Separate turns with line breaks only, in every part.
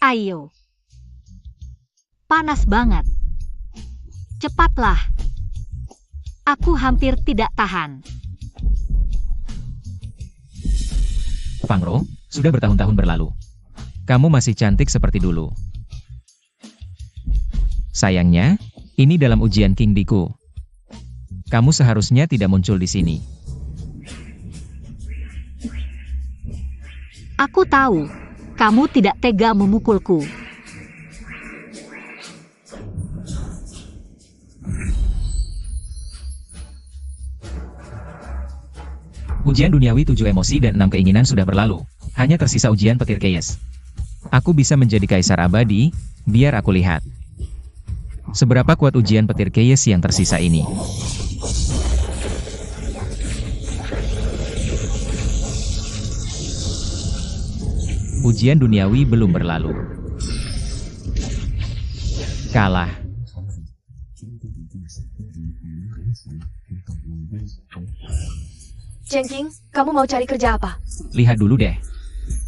Ayo. Panas banget. Cepatlah. Aku hampir tidak tahan.
Fangro, sudah bertahun-tahun berlalu. Kamu masih cantik seperti dulu. Sayangnya, ini dalam ujian King Diku. Kamu seharusnya tidak muncul di sini.
Aku tahu, kamu tidak tega memukulku.
Ujian duniawi 7 emosi dan 6 keinginan sudah berlalu. Hanya tersisa ujian petir chaos. Aku bisa menjadi kaisar abadi, biar aku lihat. Seberapa kuat ujian petir chaos yang tersisa ini. Ujian duniawi belum berlalu. Kalah.
Cenking, kamu mau cari kerja apa?
Lihat dulu deh.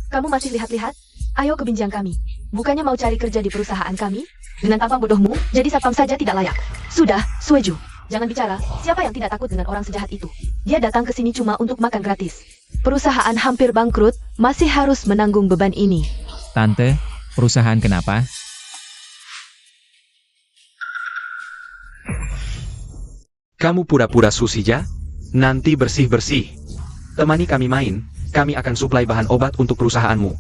Kamu masih lihat-lihat? Ayo ke binjang kami. Bukannya mau cari kerja di perusahaan kami? Dengan tampang bodohmu, jadi satpam saja tidak layak. Sudah, Sueju. Jangan bicara, siapa yang tidak takut dengan orang sejahat itu? Dia datang ke sini cuma untuk makan gratis. Perusahaan hampir bangkrut, masih harus menanggung beban ini.
Tante, perusahaan kenapa?
Kamu pura-pura susija? Nanti bersih-bersih. Temani kami main, kami akan suplai bahan obat untuk perusahaanmu.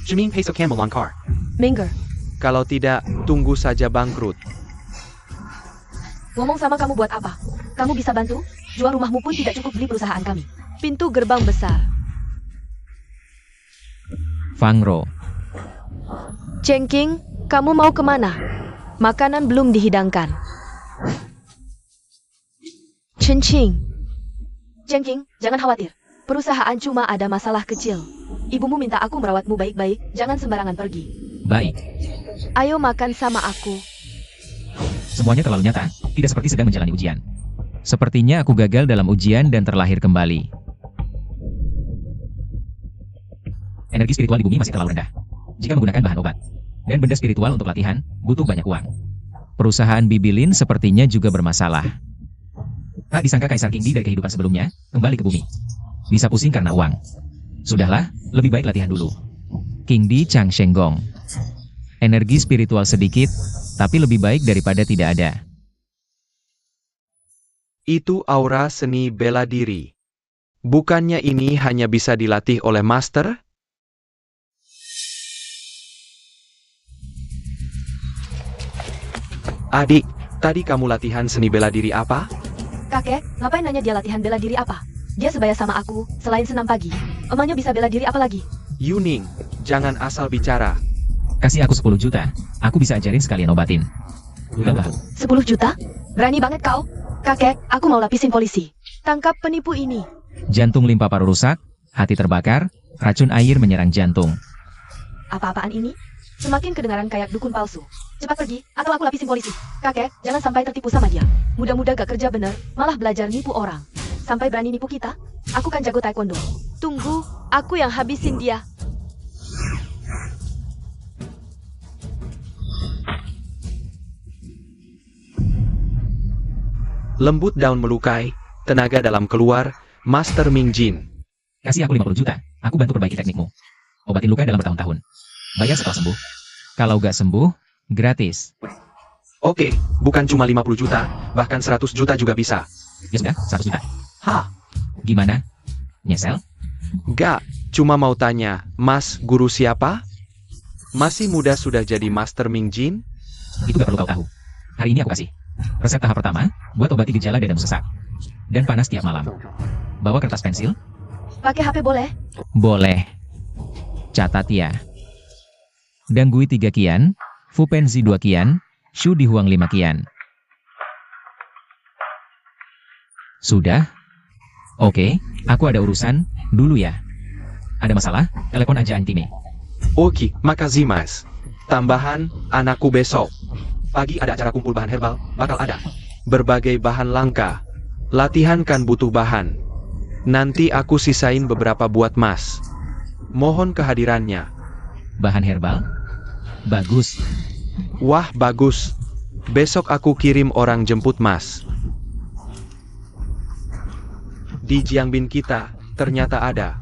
Jeming Pesok Campbell on car.
Minger,
Kalau tidak, tunggu saja bangkrut.
ngomong sama kamu buat apa? Kamu bisa bantu? Jual rumahmu pun tidak cukup beli perusahaan kami. Pintu gerbang besar.
Fangro.
Cenking, kamu mau kemana? Makanan belum dihidangkan. Cenking. Cenking, jangan khawatir. Perusahaan cuma ada masalah kecil. Ibumu minta aku merawatmu baik-baik, jangan sembarangan pergi.
Baik.
Ayo makan sama aku.
Semuanya terlalu nyata, tidak seperti sedang menjalani ujian. Sepertinya aku gagal dalam ujian dan terlahir kembali. Energi spiritual di bumi masih terlalu rendah. Jika menggunakan bahan obat dan benda spiritual untuk latihan, butuh banyak uang. Perusahaan Bibilin sepertinya juga bermasalah. Tak disangka Kaisar King Di dari kehidupan sebelumnya, kembali ke bumi. Bisa pusing karena uang. Sudahlah, lebih baik latihan dulu. King Di Chang Shenggong. Energi spiritual sedikit, tapi lebih baik daripada tidak ada.
Itu aura seni bela diri. Bukannya ini hanya bisa dilatih oleh master? Adik, tadi kamu latihan seni bela diri apa?
Kakek, ngapain nanya dia latihan bela diri apa? Dia sebaya sama aku, selain senam pagi. Emangnya bisa bela diri apa lagi?
Yuning, jangan asal bicara.
Kasih aku 10 juta, aku bisa ajarin sekalian obatin. Udahlah.
10 juta? Berani banget kau. Kakek, aku mau lapisin polisi. Tangkap penipu ini.
Jantung limpa paru rusak, hati terbakar, racun air menyerang jantung.
Apa-apaan ini? Semakin kedengaran kayak dukun palsu. Cepat pergi, atau aku lapisin polisi. Kakek, jangan sampai tertipu sama dia. Muda-muda gak kerja bener, malah belajar nipu orang. Sampai berani nipu kita? Aku kan jago taekwondo. Tunggu, aku yang habisin dia.
Lembut daun melukai, tenaga dalam keluar, Master Ming Jin.
Kasih aku 50 juta, aku bantu perbaiki teknikmu. Obatin luka dalam bertahun-tahun. Bayar setelah sembuh. Kalau gak sembuh, gratis.
Oke, bukan cuma 50 juta, bahkan 100 juta juga bisa.
Ya sudah, 100 juta.
Hah?
Gimana? Nyesel?
Gak, cuma mau tanya, Mas guru siapa? Masih muda sudah jadi Master Ming Jin?
Itu gak perlu kau tahu. Hari ini aku kasih. Resep tahap pertama, buat obati gejala dadamu sesak. Dan panas tiap malam. Bawa kertas pensil?
Pakai HP boleh?
Boleh. Catat ya. Danggui 3 kian, Fu Penzi 2 kian, Shu Di Huang 5 kian. Sudah? Oke, aku ada urusan, dulu ya. Ada masalah? Telepon aja Antime.
Oke, makasih mas. Tambahan, anakku besok. Pagi ada acara kumpul bahan herbal, bakal ada berbagai bahan langka. Latihan kan butuh bahan. Nanti aku sisain beberapa buat mas. Mohon kehadirannya.
Bahan herbal? Bagus.
Wah, bagus. Besok aku kirim orang jemput Mas. Di Jiangbin kita, ternyata ada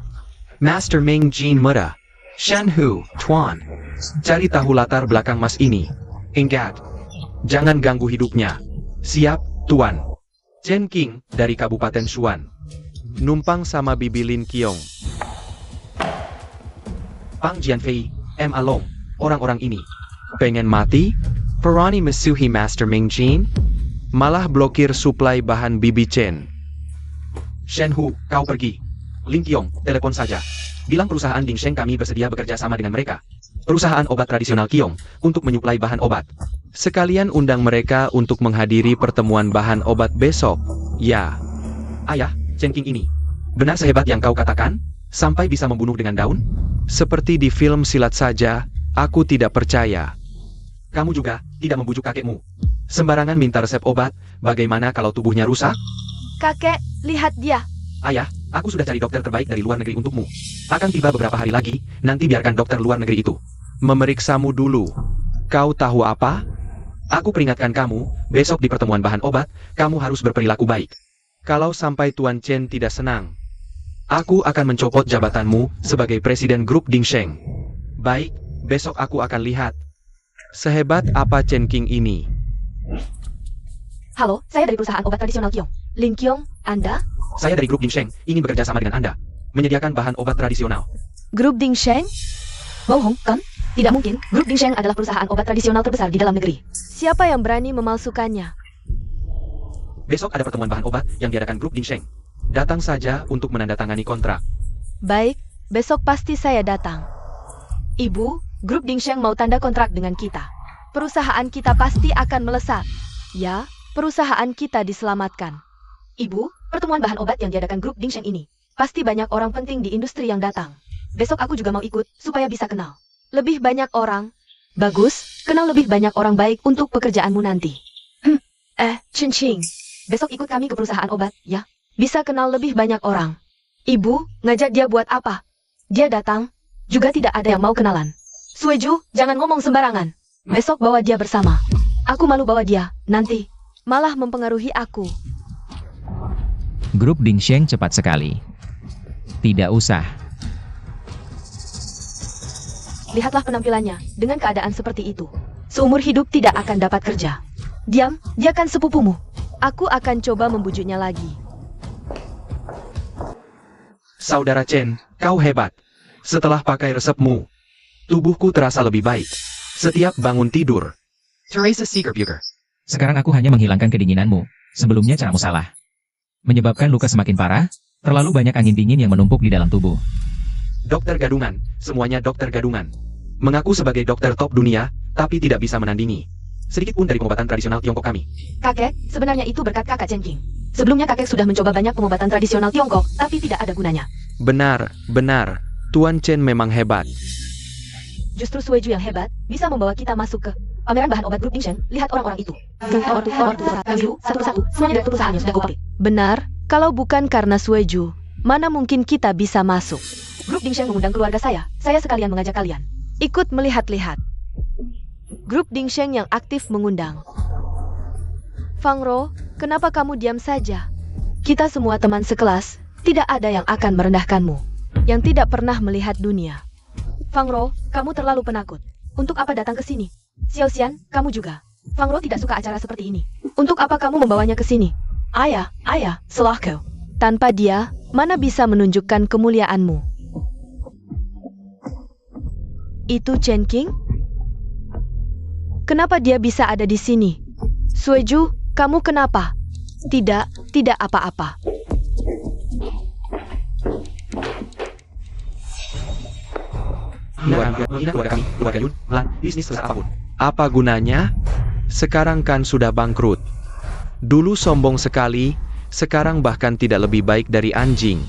Master Ming Jin Muda. Shanhu, Tuan. Cari tahu latar belakang Mas ini. Ingat, jangan ganggu hidupnya. Siap, Tuan. Chen King, dari Kabupaten Shuan. Numpang sama Bibi Lin Qiong. Pang Jianfei, M. Along. Orang-orang ini pengen mati? Perani mesuhi Master Ming Jin? Malah blokir suplai bahan Bibi Chen. Shenhu, kau pergi. Lin Qiong, telepon saja. Bilang perusahaan Dingsheng kami bersedia bekerja sama dengan mereka. Perusahaan obat tradisional Qiong, untuk menyuplai bahan obat. Sekalian undang mereka untuk menghadiri pertemuan bahan obat besok. Ya. Ayah, Chen King ini. Benar sehebat yang kau katakan? Sampai bisa membunuh dengan daun? Seperti di film silat saja, aku tidak percaya. Kamu juga tidak membujuk kakekmu. Sembarangan minta resep obat, bagaimana kalau tubuhnya rusak?
Kakek, lihat dia.
Ayah, aku sudah cari dokter terbaik dari luar negeri untukmu. Akan tiba beberapa hari lagi, nanti biarkan dokter luar negeri itu memeriksamu dulu. Kau tahu apa? Aku peringatkan kamu, besok di pertemuan bahan obat, kamu harus berperilaku baik. Kalau sampai Tuan Chen tidak senang, aku akan mencopot jabatanmu sebagai presiden grup Dingsheng. Baik, besok aku akan lihat sehebat apa Chen King ini.
Halo, saya dari perusahaan obat tradisional Qiong. Lin Qiong, Anda?
Saya dari grup Dingsheng, ingin bekerja sama dengan Anda. Menyediakan bahan obat tradisional.
Grup Dingsheng? Bohong, kan? Tidak mungkin, grup Dingsheng adalah perusahaan obat tradisional terbesar di dalam negeri. Siapa yang berani memalsukannya?
Besok ada pertemuan bahan obat yang diadakan grup Dingsheng. Datang saja untuk menandatangani kontrak.
Baik, besok pasti saya datang. Ibu, grup Dingsheng mau tanda kontrak dengan kita. Perusahaan kita pasti akan melesat. Ya, perusahaan kita diselamatkan. Ibu, pertemuan bahan obat yang diadakan grup Dingsheng ini, pasti banyak orang penting di industri yang datang. Besok aku juga mau ikut, supaya bisa kenal lebih banyak orang. Bagus, kenal lebih banyak orang baik untuk pekerjaanmu nanti. Chen Qing, besok ikut kami ke perusahaan obat, ya? Bisa kenal lebih banyak orang. Ibu, ngajak dia buat apa? Dia datang, juga tidak ada yang mau kenalan. Sueju, jangan ngomong sembarangan. Besok bawa dia bersama. Aku malu bawa dia, nanti malah mempengaruhi aku.
Grup Dingsheng cepat sekali. Tidak usah.
Lihatlah penampilannya, dengan keadaan seperti itu. Seumur hidup tidak akan dapat kerja. Diam, dia kan sepupumu. Aku akan coba membujuknya lagi.
Saudara Chen, kau hebat. Setelah pakai resepmu, tubuhku terasa lebih baik. Setiap bangun tidur. Teresa Seeger.
Sekarang aku hanya menghilangkan kedinginanmu. Sebelumnya caramu salah. Menyebabkan luka semakin parah, terlalu banyak angin dingin yang menumpuk di dalam tubuh.
Dokter gadungan, semuanya dokter gadungan. Mengaku sebagai dokter top dunia, tapi tidak bisa menandingi sedikit pun dari pengobatan tradisional Tiongkok kami.
Kakek, sebenarnya itu berkat kakak Chen King. Sebelumnya kakek sudah mencoba banyak pengobatan tradisional Tiongkok, tapi tidak ada gunanya.
Benar. Tuan Chen memang hebat.
Justru Sueju yang hebat, bisa membawa kita masuk ke pameran bahan obat grup Dingsheng. Lihat orang-orang itu. Satu persatu, semuanya dari perusahaan yang sudah kupake. Benar, kalau bukan karena Sueju, mana mungkin kita bisa masuk? Grup Dingsheng mengundang keluarga saya sekalian mengajak kalian ikut melihat-lihat. Grup Dingsheng yang aktif mengundang. Fang Ro, kenapa kamu diam saja? Kita semua teman sekelas, tidak ada yang akan merendahkanmu, yang tidak pernah melihat dunia. Fang Ro, kamu terlalu penakut. Untuk apa datang ke sini? Xiao Xian, kamu juga. Fang Ro tidak suka acara seperti ini. Untuk apa kamu membawanya ke sini? Ayah, Selahko. Tanpa dia, mana bisa menunjukkan kemuliaanmu? Itu Chen King? Kenapa dia bisa ada di sini? Sueju, kamu kenapa? Tidak apa-apa.
Keluarga kami, keluarga Yun, bisnis sebesar apapun. Apa gunanya? Sekarang kan sudah bangkrut. Dulu sombong sekali, sekarang bahkan tidak lebih baik dari anjing.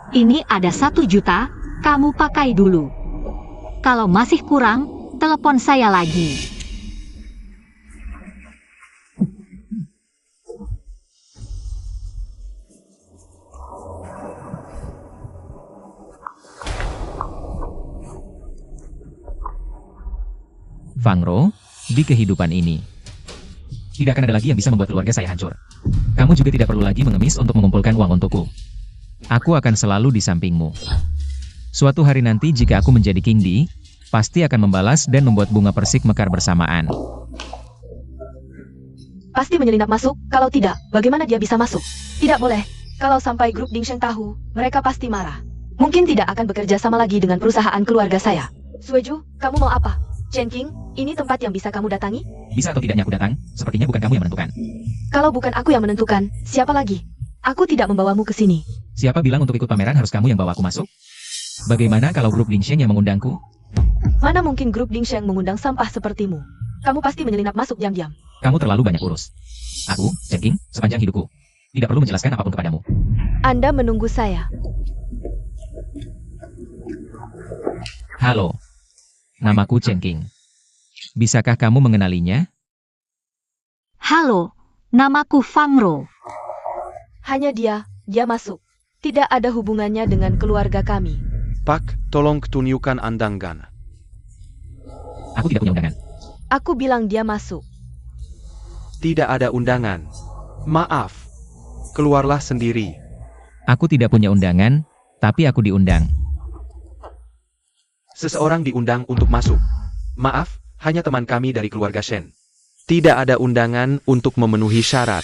Ini ada 1 juta, kamu pakai dulu. Kalau masih kurang, telepon saya lagi.
Fangro, di kehidupan ini. Tidak akan ada lagi yang bisa membuat keluarga saya hancur. Kamu juga tidak perlu lagi mengemis untuk mengumpulkan uang untukku. Aku akan selalu di sampingmu. Suatu hari nanti jika aku menjadi King Di, pasti akan membalas dan membuat bunga persik mekar bersamaan.
Pasti menyelinap masuk, kalau tidak, bagaimana dia bisa masuk? Tidak boleh. Kalau sampai grup Dingsheng tahu, mereka pasti marah. Mungkin tidak akan bekerja sama lagi dengan perusahaan keluarga saya. Sueju, kamu mau apa? Chen King, ini tempat yang bisa kamu datangi?
Bisa atau tidaknya aku datang, sepertinya bukan kamu yang menentukan.
Kalau bukan aku yang menentukan, siapa lagi? Aku tidak membawamu ke sini.
Siapa bilang untuk ikut pameran harus kamu yang bawa aku masuk? Bagaimana kalau grup Dingsheng yang mengundangku?
Mana mungkin grup Dingsheng mengundang sampah sepertimu? Kamu pasti menyelinap masuk diam-diam.
Kamu terlalu banyak urus. Aku, Chen King, sepanjang hidupku, tidak perlu menjelaskan apapun kepadamu.
Anda menunggu saya.
Halo. Namaku Chen King. Bisakah kamu mengenalinya?
Halo, namaku Fangro.
Hanya dia masuk. Tidak ada hubungannya dengan keluarga kami.
Pak, tolong tunjukkan undangan.
Aku tidak punya undangan.
Aku bilang dia masuk.
Tidak ada undangan. Maaf. Keluarlah sendiri.
Aku tidak punya undangan, tapi aku diundang.
Seseorang diundang untuk masuk. Maaf, hanya teman kami dari keluarga Shen. Tidak ada undangan untuk memenuhi syarat.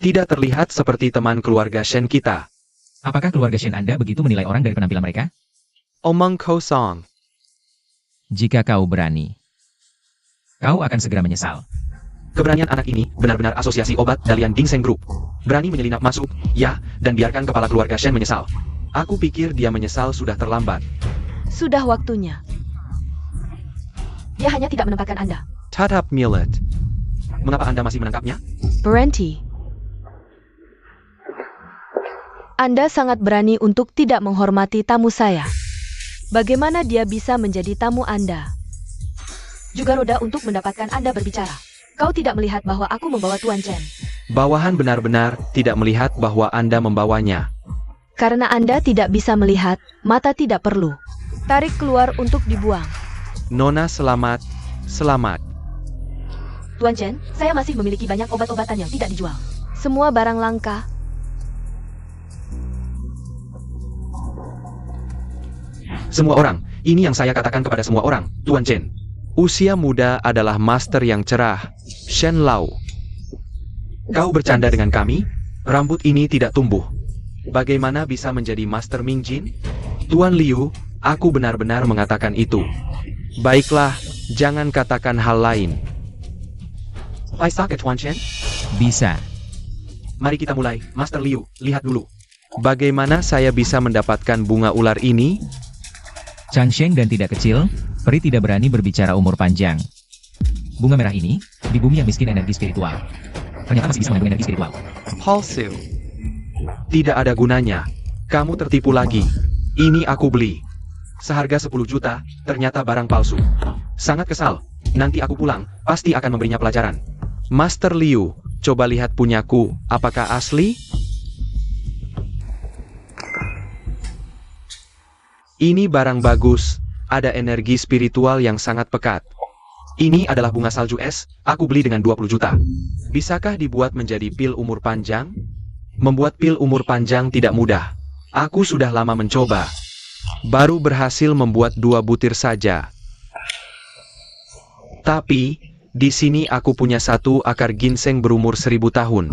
Tidak terlihat seperti teman keluarga Shen kita.
Apakah keluarga Shen Anda begitu menilai orang dari penampilan mereka?
Omong kosong.
Jika kau berani, kau akan segera menyesal.
Keberanian anak ini benar-benar asosiasi obat Dalian Dingsheng Group. Berani menyelinap masuk, ya, dan biarkan kepala keluarga Shen menyesal. Aku pikir dia menyesal sudah terlambat.
Sudah waktunya. Dia hanya tidak menempatkan Anda.
Tatap Millet. Mengapa Anda masih menangkapnya?
Berhenti. Anda sangat berani untuk tidak menghormati tamu saya. Bagaimana dia bisa menjadi tamu Anda? Juga roda untuk mendapatkan Anda berbicara. Kau tidak melihat bahwa aku membawa Tuan Chen.
Bawahan benar-benar tidak melihat bahwa Anda membawanya.
Karena Anda tidak bisa melihat, mata tidak perlu. Tarik keluar untuk dibuang.
Nona selamat, selamat.
Tuan Chen, saya masih memiliki banyak obat-obatan yang tidak dijual. Semua barang langka.
Semua orang, ini yang saya katakan kepada semua orang, Tuan Chen. Usia muda adalah master yang cerah, Shen Lao. Kau bercanda dengan kami? Rambut ini tidak tumbuh. Bagaimana bisa menjadi Master Ming Jin? Tuan Liu, aku benar-benar mengatakan itu. Baiklah, jangan katakan hal lain. Bisa ke Tuan Chen?
Bisa.
Mari kita mulai, Master Liu, lihat dulu. Bagaimana saya bisa mendapatkan bunga ular ini?
Changsheng dan tidak kecil, peri tidak berani berbicara umur panjang. Bunga merah ini, di bumi yang miskin energi spiritual. Ternyata masih bisa mengandung energi spiritual.
Palsu. Tidak ada gunanya. Kamu tertipu lagi. Ini aku beli. Seharga 10 juta, ternyata barang palsu. Sangat kesal. Nanti aku pulang, pasti akan memberinya pelajaran. Master Liu, coba lihat punyaku, apakah asli? Ini barang bagus, ada energi spiritual yang sangat pekat. Ini adalah bunga salju es, aku beli dengan 20 juta. Bisakah dibuat menjadi pil umur panjang? Membuat pil umur panjang tidak mudah. Aku sudah lama mencoba. Baru berhasil membuat 2 butir saja. Tapi, di sini aku punya 1 akar ginseng berumur 1000 tahun.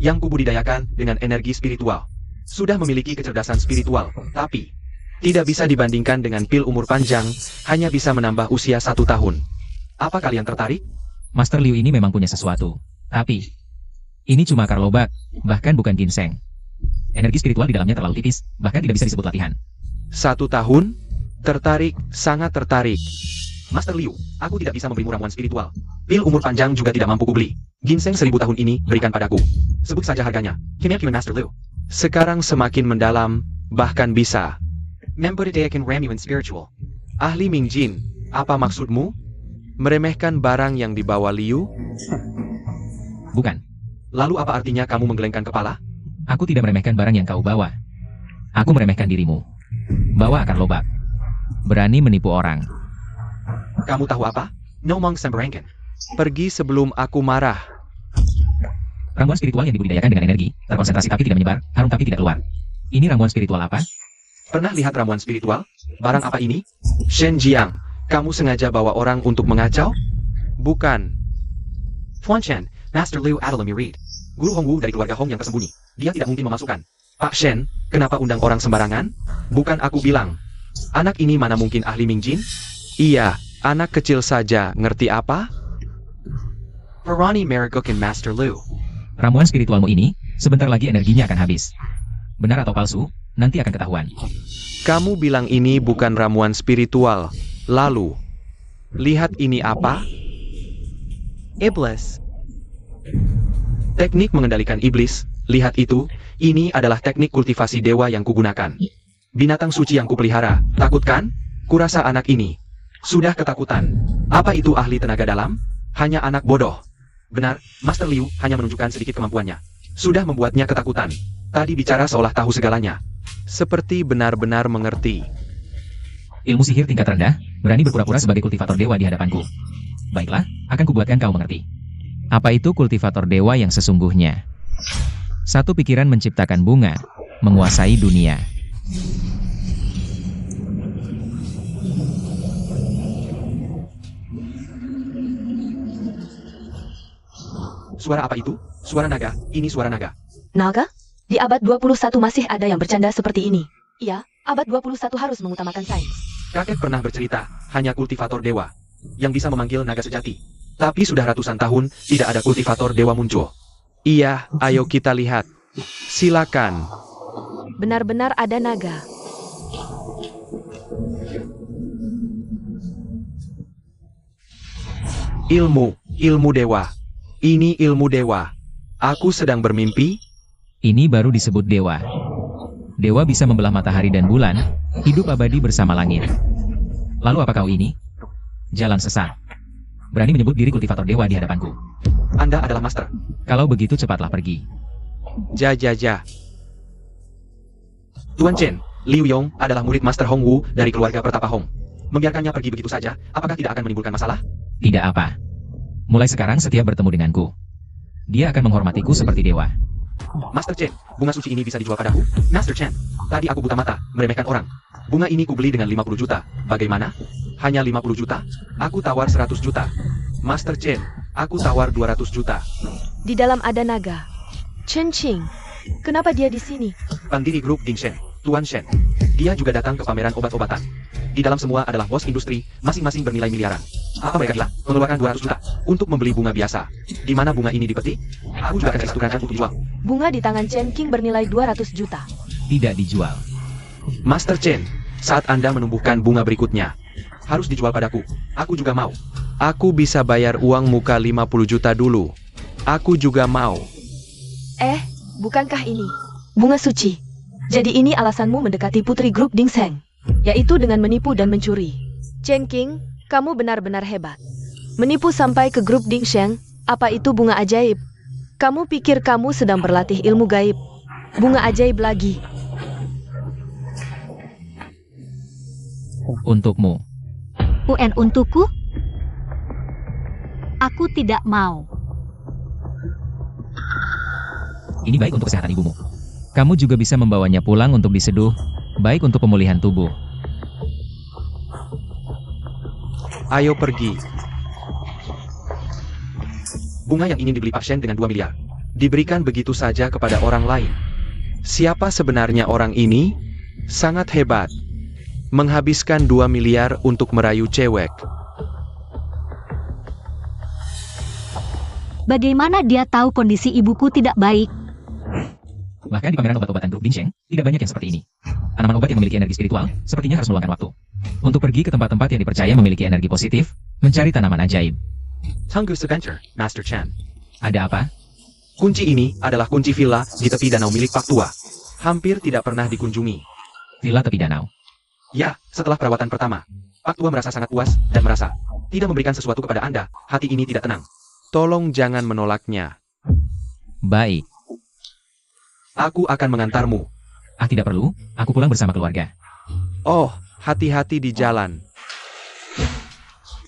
Yang kubudidayakan dengan energi spiritual. Sudah memiliki kecerdasan spiritual, tapi tidak bisa dibandingkan dengan pil umur panjang, hanya bisa menambah usia 1 tahun. Apa kalian tertarik?
Master Liu ini memang punya sesuatu. Tapi, ini cuma akar lobak, bahkan bukan ginseng. Energi spiritual di dalamnya terlalu tipis, bahkan tidak bisa disebut latihan.
1 tahun? Tertarik, sangat tertarik. Master Liu, aku tidak bisa memberimu ramuan spiritual. Pil umur panjang juga tidak mampu kubeli. Ginseng 1000 tahun ini, berikan padaku. Sebut saja harganya. Human Master Liu. Sekarang semakin mendalam, bahkan bisa. Membudidayakan ramuan spiritual. Ahli Ming Jin, apa maksudmu? Meremehkan barang yang dibawa Liu?
Bukan.
Lalu apa artinya kamu menggelengkan kepala?
Aku tidak meremehkan barang yang kau bawa. Aku meremehkan dirimu. Bawa akar lobak. Berani menipu orang.
Kamu tahu apa? Nomong semberengken. Pergi sebelum aku marah.
Ramuan spiritual yang dibudidayakan dengan energi, terkonsentrasi tapi tidak menyebar, harum tapi tidak keluar. Ini ramuan spiritual apa?
Pernah lihat ramuan spiritual? Barang apa ini? Shen Jiang, kamu sengaja bawa orang untuk mengacau? Bukan. Tuan Shen, Master Liu adalah murid. Guru Hongwu dari keluarga Hong yang tersembunyi. Dia tidak mungkin memasukkan. Pak Shen, kenapa undang orang sembarangan? Bukan aku bilang. Anak ini mana mungkin ahli Mingjin? Iya, anak kecil saja, ngerti apa? Perani meragukan Master Liu.
Ramuan spiritualmu ini, sebentar lagi energinya akan habis. Benar atau palsu, nanti akan ketahuan.
Kamu bilang ini bukan ramuan spiritual. Lalu, lihat ini apa? Iblis. Teknik mengendalikan iblis, lihat itu, ini adalah teknik kultivasi dewa yang kugunakan. Binatang suci yang kupelihara, takut kan? Kurasa anak ini sudah ketakutan. Apa itu ahli tenaga dalam? Hanya anak bodoh. Benar, Master Liu hanya menunjukkan sedikit kemampuannya. Sudah membuatnya ketakutan. Tadi bicara seolah tahu segalanya. Seperti benar-benar mengerti.
Ilmu sihir tingkat rendah, berani berpura-pura sebagai kultivator dewa di hadapanku. Baiklah, akan kubuatkan kau mengerti. Apa itu kultivator dewa yang sesungguhnya? Satu pikiran menciptakan bunga, menguasai dunia.
Suara apa itu? Suara naga, ini suara naga.
Naga? Di abad 21 masih ada yang bercanda seperti ini. Iya, abad 21 harus mengutamakan sains.
Kakek pernah bercerita, hanya kultivator dewa yang bisa memanggil naga sejati. Tapi sudah ratusan tahun, tidak ada kultivator dewa muncul. Iya, ayo kita lihat. Silakan.
Benar-benar ada naga.
Ilmu dewa. Ini ilmu dewa. Aku sedang bermimpi.
Ini baru disebut dewa. Dewa bisa membelah matahari dan bulan, hidup abadi bersama langit. Lalu apa kau ini? Jalan sesat. Berani menyebut diri kultivator dewa di hadapanku.
Anda adalah master.
Kalau begitu cepatlah pergi.
Ja. Tuan Chen, Liu Yong adalah murid Master Hong Wu dari keluarga Pertapa Hong. Membiarkannya pergi begitu saja, apakah tidak akan menimbulkan masalah?
Tidak apa. Mulai sekarang setiap bertemu denganku, dia akan menghormatiku seperti dewa.
Master Chen, bunga suci ini bisa dijual padaku? Master Chen, tadi aku buta mata, meremehkan orang. Bunga ini kubeli dengan 50 juta. Bagaimana? Hanya 50 juta? Aku tawar 100 juta. Master Chen, aku tawar 200 juta.
Di dalam ada naga. Chen Qing, kenapa dia di sini?
Pendiri grup Ding Shen, Tuan Shen. Dia juga datang ke pameran obat-obatan. Di dalam semua adalah bos industri, masing-masing bernilai miliaran. Apa mereka gila? Mengeluarkan 200 juta untuk membeli bunga biasa. Di mana bunga ini dipetik? Aku juga akan kasih tukarkan untuk dijual.
Bunga di tangan Chen Qing bernilai 200 juta.
Tidak dijual.
Master Chen, saat Anda menumbuhkan bunga berikutnya, harus dijual padaku. Aku juga mau. Aku bisa bayar uang muka 50 juta dulu. Aku juga mau.
Bukankah ini bunga suci? Jadi ini alasanmu mendekati putri grup Ding Seng, yaitu dengan menipu dan mencuri. Chen Qing, kamu benar-benar hebat. Menipu sampai ke grup Ding Sheng, apa itu bunga ajaib? Kamu pikir kamu sedang berlatih ilmu gaib? Bunga ajaib lagi.
Untukmu.
UN untukku? Aku tidak mau.
Ini baik untuk kesehatan ibumu. Kamu juga bisa membawanya pulang untuk diseduh, baik untuk pemulihan tubuh.
Ayo pergi. Bunga yang ingin dibeli Pak Shen dengan 2 miliar. Diberikan begitu saja kepada orang lain. Siapa sebenarnya orang ini? Sangat hebat. Menghabiskan 2 miliar untuk merayu cewek.
Bagaimana dia tahu kondisi ibuku tidak baik?
Bahkan di pameran obat-obatan grup Ding Sheng, tidak banyak yang seperti ini. Tanaman obat yang memiliki energi spiritual, sepertinya harus meluangkan waktu untuk pergi ke tempat-tempat yang dipercaya memiliki energi positif, mencari tanaman ajaib.
Tunggu sebentar, Master Chen.
Ada apa?
Kunci ini adalah kunci villa di tepi danau milik Pak Tua. Hampir tidak pernah dikunjungi.
Villa tepi danau.
Ya, setelah perawatan pertama, Pak Tua merasa sangat puas dan merasa tidak memberikan sesuatu kepada Anda. Hati ini tidak tenang. Tolong jangan menolaknya.
Baik.
Aku akan mengantarmu.
Tidak perlu, aku pulang bersama keluarga.
Oh, hati-hati di jalan.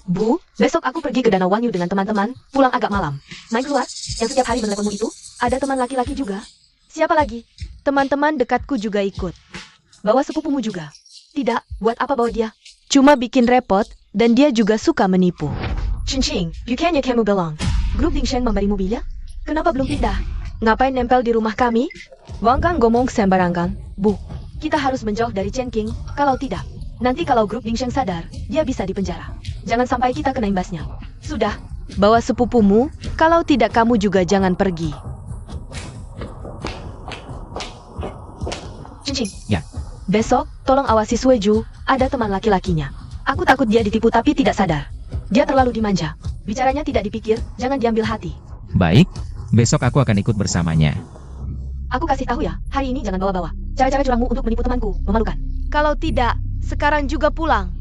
Bu, besok aku pergi ke Danau Wanyu dengan teman-teman, pulang agak malam. Main keluar, yang setiap hari meneleponmu itu, ada teman laki-laki juga. Siapa lagi?
Teman-teman dekatku juga ikut.
Bawa sepupumu juga. Tidak, buat apa bawa dia?
Cuma bikin repot, dan dia juga suka menipu.
Cincing, bukannya kamu bilang, grup Dingsheng memberi mobil ya? Kenapa belum pindah?
Ngapain nempel di rumah kami?
Wangkang ngomong sembarangan. Bu, kita harus menjauh dari Chen King, kalau tidak. Nanti kalau grup Dingsheng sadar, dia bisa dipenjara. Jangan sampai kita kena imbasnya. Sudah.
Bawa sepupumu, kalau tidak kamu juga jangan pergi.
Cincing.
Ya.
Besok, tolong awasi Sueju, ada teman laki-lakinya. Aku takut dia ditipu tapi tidak sadar. Dia terlalu dimanja. Bicaranya tidak dipikir, jangan diambil hati.
Baik, besok aku akan ikut bersamanya.
Aku kasih tahu ya, hari ini jangan bawa-bawa. Cara-cara curangmu untuk menipu temanku, memalukan.
Kalau tidak, sekarang juga pulang.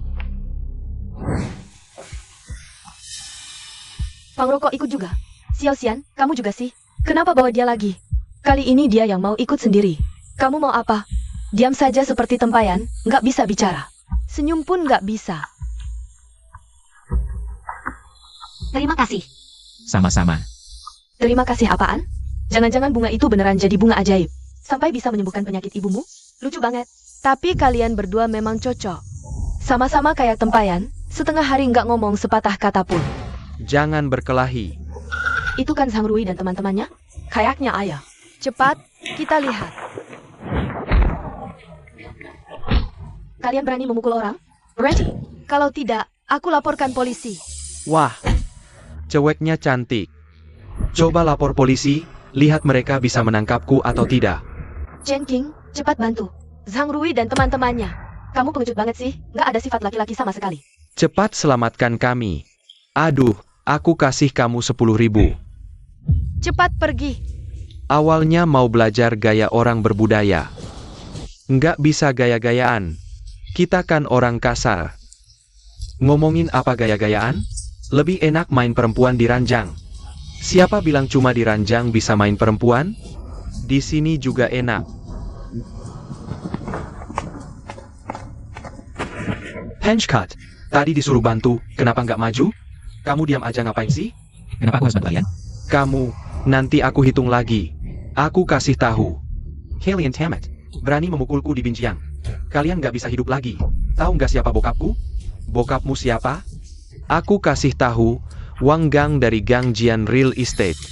Pangroko ikut juga. Xiao Xian, kamu juga sih. Kenapa bawa dia lagi? Kali ini dia yang mau ikut sendiri. Kamu mau apa? Diam saja seperti tempayan, nggak bisa bicara.
Senyum pun nggak bisa.
Terima kasih.
Sama-sama.
Terima kasih apaan? Jangan-jangan bunga itu beneran jadi bunga ajaib. Sampai bisa menyembuhkan penyakit ibumu? Lucu banget.
Tapi kalian berdua memang cocok.
Sama-sama kayak tempayan, setengah hari nggak ngomong sepatah kata pun.
Jangan berkelahi.
Itu kan Sang Rui dan teman-temannya? Kayaknya ayah.
Cepat, kita lihat.
Kalian berani memukul orang? Berani?
Kalau tidak, aku laporkan polisi.
Wah, ceweknya cantik. Coba lapor polisi, lihat mereka bisa menangkapku atau tidak.
Chen King, cepat bantu.
Zhang Rui dan teman-temannya.
Kamu pengecut banget sih, nggak ada sifat laki-laki sama sekali.
Cepat selamatkan kami. Aduh, aku kasih kamu 10.000.
Cepat pergi.
Awalnya mau belajar gaya orang berbudaya. Nggak bisa gaya-gayaan. Kita kan orang kasar. Ngomongin apa gaya-gayaan? Lebih enak main perempuan di ranjang. Siapa bilang cuma di ranjang bisa main perempuan? Di sini juga enak. Henchcut, tadi disuruh bantu, kenapa nggak maju? Kamu diam aja ngapain sih?
Kenapa aku harus bantu kalian?
Kamu, nanti aku hitung lagi. Aku kasih tahu. Kalian tamat, berani memukulku di Binjiang. Kalian nggak bisa hidup lagi. Tahu nggak siapa bokapku? Bokapmu siapa? Aku kasih tahu, Wang Gang dari Gang Jian Real Estate.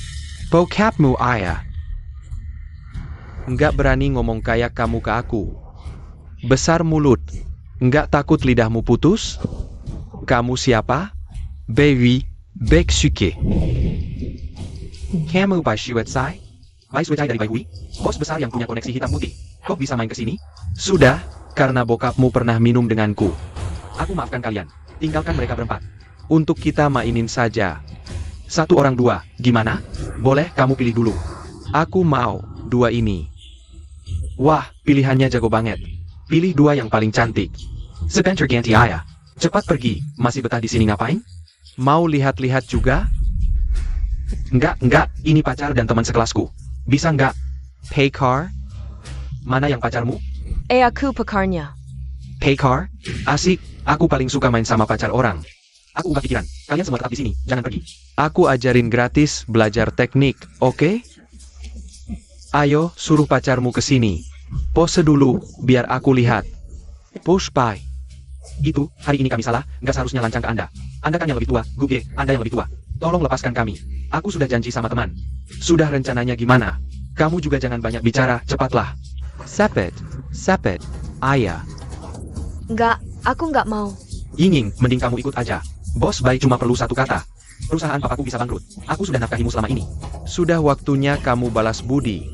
Bokapmu ayah. Nggak berani ngomong kayak kamu ke aku. Besar mulut. Nggak takut lidahmu putus? Kamu siapa? Baby, Baeksuke. Kamu Bai Shiwetsai? Bai Shiwetsai dari Bai Hui? Bos besar yang punya koneksi hitam putih. Kok bisa main ke sini? Sudah, karena bokapmu pernah minum denganku. Aku maafkan kalian. Tinggalkan mereka berempat. Untuk kita mainin saja. 1 orang 2, gimana? Boleh, kamu pilih dulu. Aku mau 2 ini. Wah, pilihannya jago banget. Pilih 2 yang paling cantik. Sebentar ganti ayah. Cepat pergi, masih betah di sini ngapain? Mau lihat-lihat juga? Enggak, ini pacar dan teman sekelasku. Bisa enggak? Pay car? Mana yang pacarmu?
Aku pekarnya.
Pay car? Asik, aku paling suka main sama pacar orang. Aku ubah pikiran, kalian semua tetap di sini, jangan pergi. Aku ajarin gratis belajar teknik, oke? Ayo, suruh pacarmu ke sini. Pose dulu, biar aku lihat. Push by. Itu, hari ini kami salah, nggak seharusnya lancang ke Anda. Anda kan yang lebih tua, Guge, Anda yang lebih tua. Tolong lepaskan kami. Aku sudah janji sama teman. Sudah rencananya gimana? Kamu juga jangan banyak bicara, cepatlah. Sepet, ayah.
Enggak, aku nggak mau.
Yinging, mending kamu ikut aja. Bos Bai cuma perlu 1 kata. Perusahaan papaku bisa bangkrut. Aku sudah nafkahimu selama ini. Sudah waktunya kamu balas budi.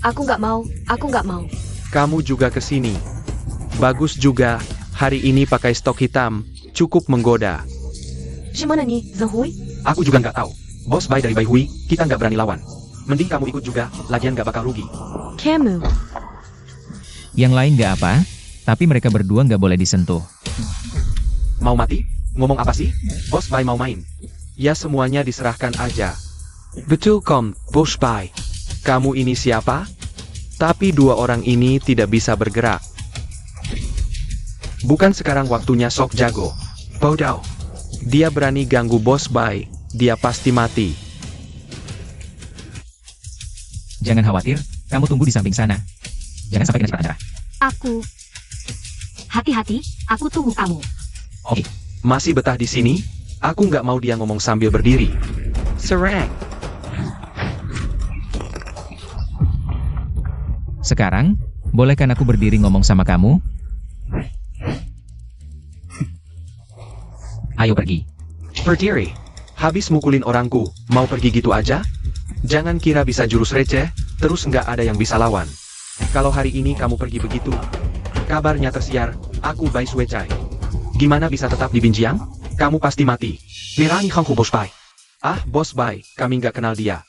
Aku nggak mau.
Kamu juga ke sini. Bagus juga, hari ini pakai stok hitam, cukup menggoda.
Gimana nih, Zhang Hui?
Aku juga nggak tahu. Bos Bai dari Bai Hui, kita nggak berani lawan. Mending kamu ikut juga, lagian nggak bakal rugi.
Kamu.
Yang lain nggak apa, tapi mereka berdua nggak boleh disentuh.
Mau mati? Ngomong apa sih? Bos Bai mau main. Ya semuanya diserahkan aja. Betul kom, Bos Bai. Kamu ini siapa? Tapi 2 orang ini tidak bisa bergerak. Bukan sekarang waktunya sok jago. Bodoh. Dia berani ganggu Bos Bai, dia pasti mati.
Jangan khawatir, kamu tunggu di samping sana. Jangan sampai kena darah.
Aku. Hati-hati, aku tunggu kamu.
Oke,
Masih betah di sini? Aku nggak mau dia ngomong sambil berdiri. Serang.
sekarang, bolehkan aku berdiri ngomong sama kamu? Ayo pergi.
Berdiri. Habis mukulin orangku, mau pergi gitu aja? Jangan kira bisa jurus receh, terus nggak ada yang bisa lawan. Kalau hari ini kamu pergi begitu, kabarnya tersiar, aku Bai Suecai. Gimana bisa tetap di Binjiang? Kamu pasti mati. Mirani Hangku Bos Bai. Ah, Bos Bai, kami nggak kenal dia.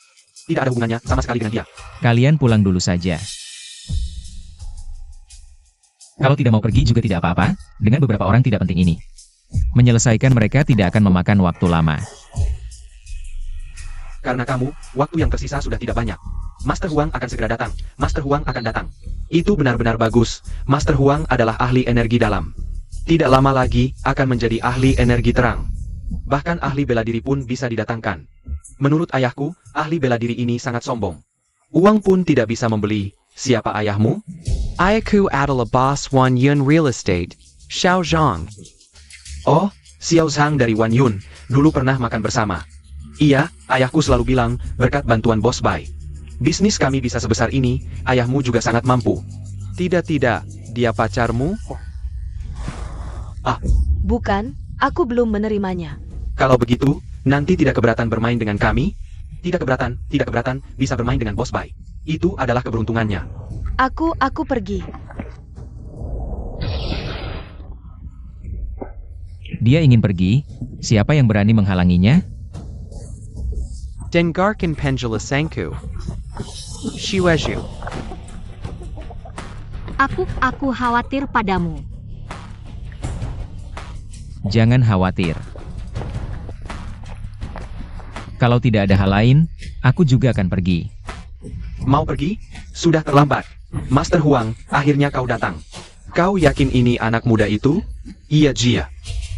Tidak ada hubungannya sama sekali dengan dia.
Kalian pulang dulu saja. Kalau tidak mau pergi juga tidak apa-apa, dengan beberapa orang tidak penting ini. Menyelesaikan mereka tidak akan memakan waktu lama.
Karena kamu, waktu yang tersisa sudah tidak banyak. Master Huang akan segera datang. Master Huang akan datang. Itu benar-benar bagus. Master Huang adalah ahli energi dalam. Tidak lama lagi, akan menjadi ahli energi terang. Bahkan ahli bela diri pun bisa didatangkan. Menurut ayahku, ahli bela diri ini sangat sombong. Uang pun tidak bisa membeli. Siapa ayahmu?
Ayahku adalah bos Wan Yun Real Estate, Xiao Zhang.
Oh, Xiao Zhang dari Wan Yun. Dulu pernah makan bersama. Iya, ayahku selalu bilang, berkat bantuan Bos Bai. Bisnis kami bisa sebesar ini, ayahmu juga sangat mampu. Tidak, dia pacarmu?
Bukan, aku belum menerimanya.
Kalau begitu, nanti tidak keberatan bermain dengan kami? Tidak keberatan, bisa bermain dengan Bos Bai. Itu adalah keberuntungannya.
Aku pergi.
Dia ingin pergi, siapa yang berani menghalanginya?
Dengarkan penjelasanku. Shiweju.
Aku khawatir padamu.
Jangan khawatir. Kalau tidak ada hal lain, aku juga akan pergi.
Mau pergi? Sudah terlambat. Master Huang, akhirnya kau datang. Kau yakin ini anak muda itu? Iya Jia.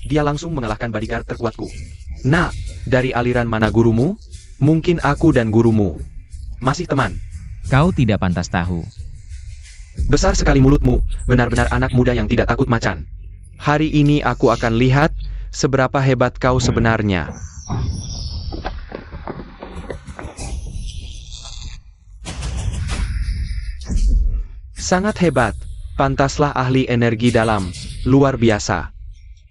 Dia langsung mengalahkan bodyguard terkuatku. Nah, dari aliran mana gurumu? Mungkin aku dan gurumu masih teman.
Kau tidak pantas tahu.
Besar sekali mulutmu, benar-benar anak muda yang tidak takut macan. Hari ini aku akan lihat seberapa hebat kau sebenarnya. Sangat hebat, pantaslah ahli energi dalam, luar biasa.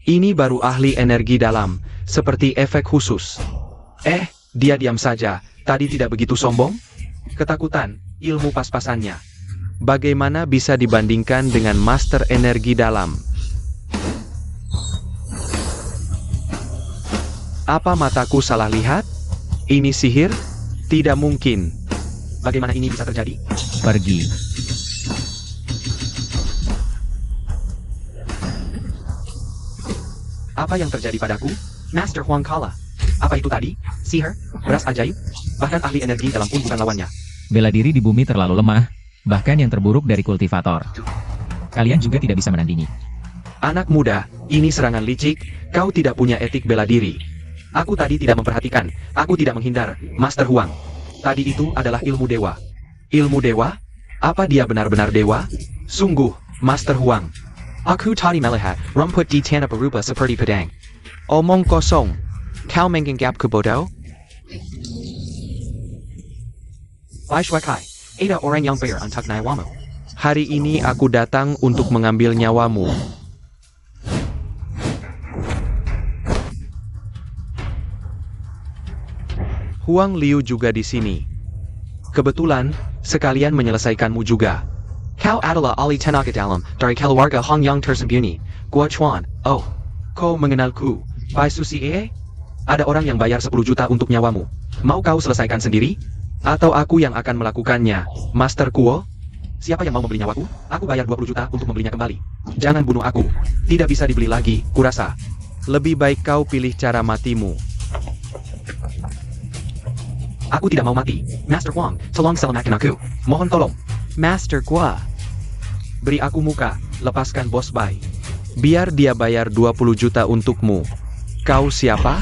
Ini baru ahli energi dalam, seperti efek khusus. Dia diam saja, tadi tidak begitu sombong? Ketakutan, ilmu pas-pasannya. Bagaimana bisa dibandingkan dengan master energi dalam? Apa mataku salah lihat? Ini sihir? Tidak mungkin. Bagaimana ini bisa terjadi?
Pergi.
Apa yang terjadi padaku? Master Huang kalah. Apa itu tadi? Sihir? Beras ajaib? Bahkan ahli energi dalam pun bukan lawannya.
Bela diri di bumi terlalu lemah, bahkan yang terburuk dari kultivator. Kalian juga tidak bisa menandingi.
Anak muda, ini serangan licik, kau tidak punya etik bela diri. Aku tadi tidak memperhatikan, aku tidak menghindar, Master Huang. Tadi itu adalah ilmu dewa. Ilmu dewa? Apa dia benar-benar dewa? Sungguh, Master Huang.
Aku tadi melihat rumput di tanah berubah seperti pedang. Omong kosong. Kau menganggap bodoh?
Bai Shuekai, ada orang yang bayar untuk nyawamu. Hari ini aku datang untuk mengambil nyawamu. Huang Liu juga di sini. Kebetulan, sekalian menyelesaikanmu juga.
Kau adalah ahli tenaga dalam dari keluarga Hong yang tersembunyi.
Gua Chuan, oh, kau mengenalku, Bai Susi Ada orang yang bayar 10 juta untuk nyawamu. Mau kau selesaikan sendiri? Atau aku yang akan melakukannya, Master Kuo? Siapa yang mau membeli nyawaku? Aku bayar 20 juta untuk membelinya kembali. Jangan bunuh aku. Tidak bisa dibeli lagi, kurasa. Lebih baik kau pilih cara matimu. Aku tidak mau mati. Master Huang, tolong selamatkan aku. Mohon tolong.
Master Gua.
Beri aku muka, lepaskan Bos Bai. Biar dia bayar 20 juta untukmu. Kau siapa?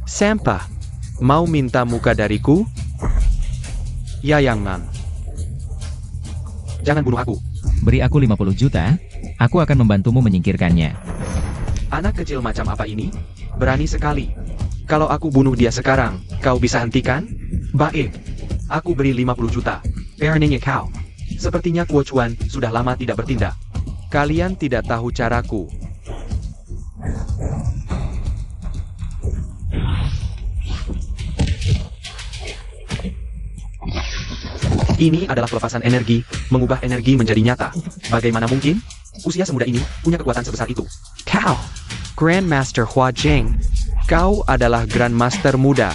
Sampah. Mau minta muka dariku? Yayangan. Jangan bunuh aku.
Beri aku 50 juta, aku akan membantumu menyingkirkannya.
Anak kecil macam apa ini? Berani sekali. Kalau aku bunuh dia sekarang, kau bisa hentikan? Baik. Aku beri 50 juta. Perannya kau. Sepertinya Kuo Chuan sudah lama tidak bertindak. Kalian tidak tahu caraku. Ini adalah pelepasan energi, mengubah energi menjadi nyata. Bagaimana mungkin? Usia semuda ini punya kekuatan sebesar itu.
Kau. Grandmaster Hua Jing.
Kau adalah Grandmaster muda.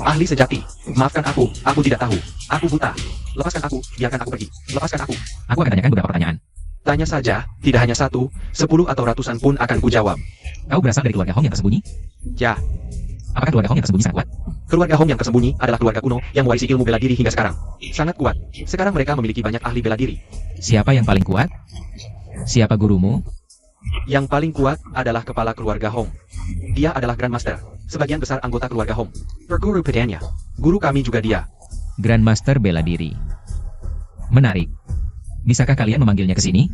Ahli sejati. Maafkan aku tidak tahu. Aku buta. Lepaskan aku, biarkan aku pergi. Lepaskan aku.
Aku akan tanyakan beberapa pertanyaan.
Tanya saja, tidak hanya 1, 10 atau ratusan pun akan kujawab.
Kau berasal dari keluarga Hong yang tersembunyi?
Ya,
Apakah keluarga Hong yang tersembunyi sangat kuat?
keluarga Hong yang tersembunyi adalah keluarga kuno yang mewarisi ilmu bela diri hingga sekarang. Sangat kuat. Sekarang mereka memiliki banyak ahli bela diri.
Siapa yang paling kuat? Siapa gurumu?
Yang paling kuat adalah kepala keluarga Hong. Dia adalah Grandmaster. Sebagian besar anggota keluarga Hong. Perguru pedanya. Guru kami juga dia.
Grandmaster bela diri. Menarik. Bisakah kalian memanggilnya ke sini?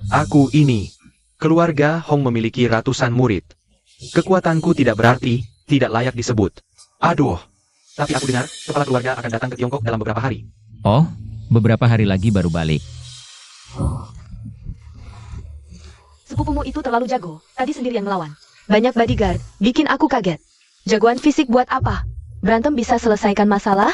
Aku ini. Keluarga Hong memiliki ratusan murid. Kekuatanku tidak berarti, tidak layak disebut. Aduh. Tapi aku dengar, kepala keluarga akan datang ke Tiongkok dalam beberapa hari.
Oh, beberapa hari lagi baru balik.
Sepupumu itu terlalu jago. Tadi sendiri yang melawan.
Banyak bodyguard, bikin aku kaget. Jagoan fisik buat apa? Berantem bisa selesaikan masalah?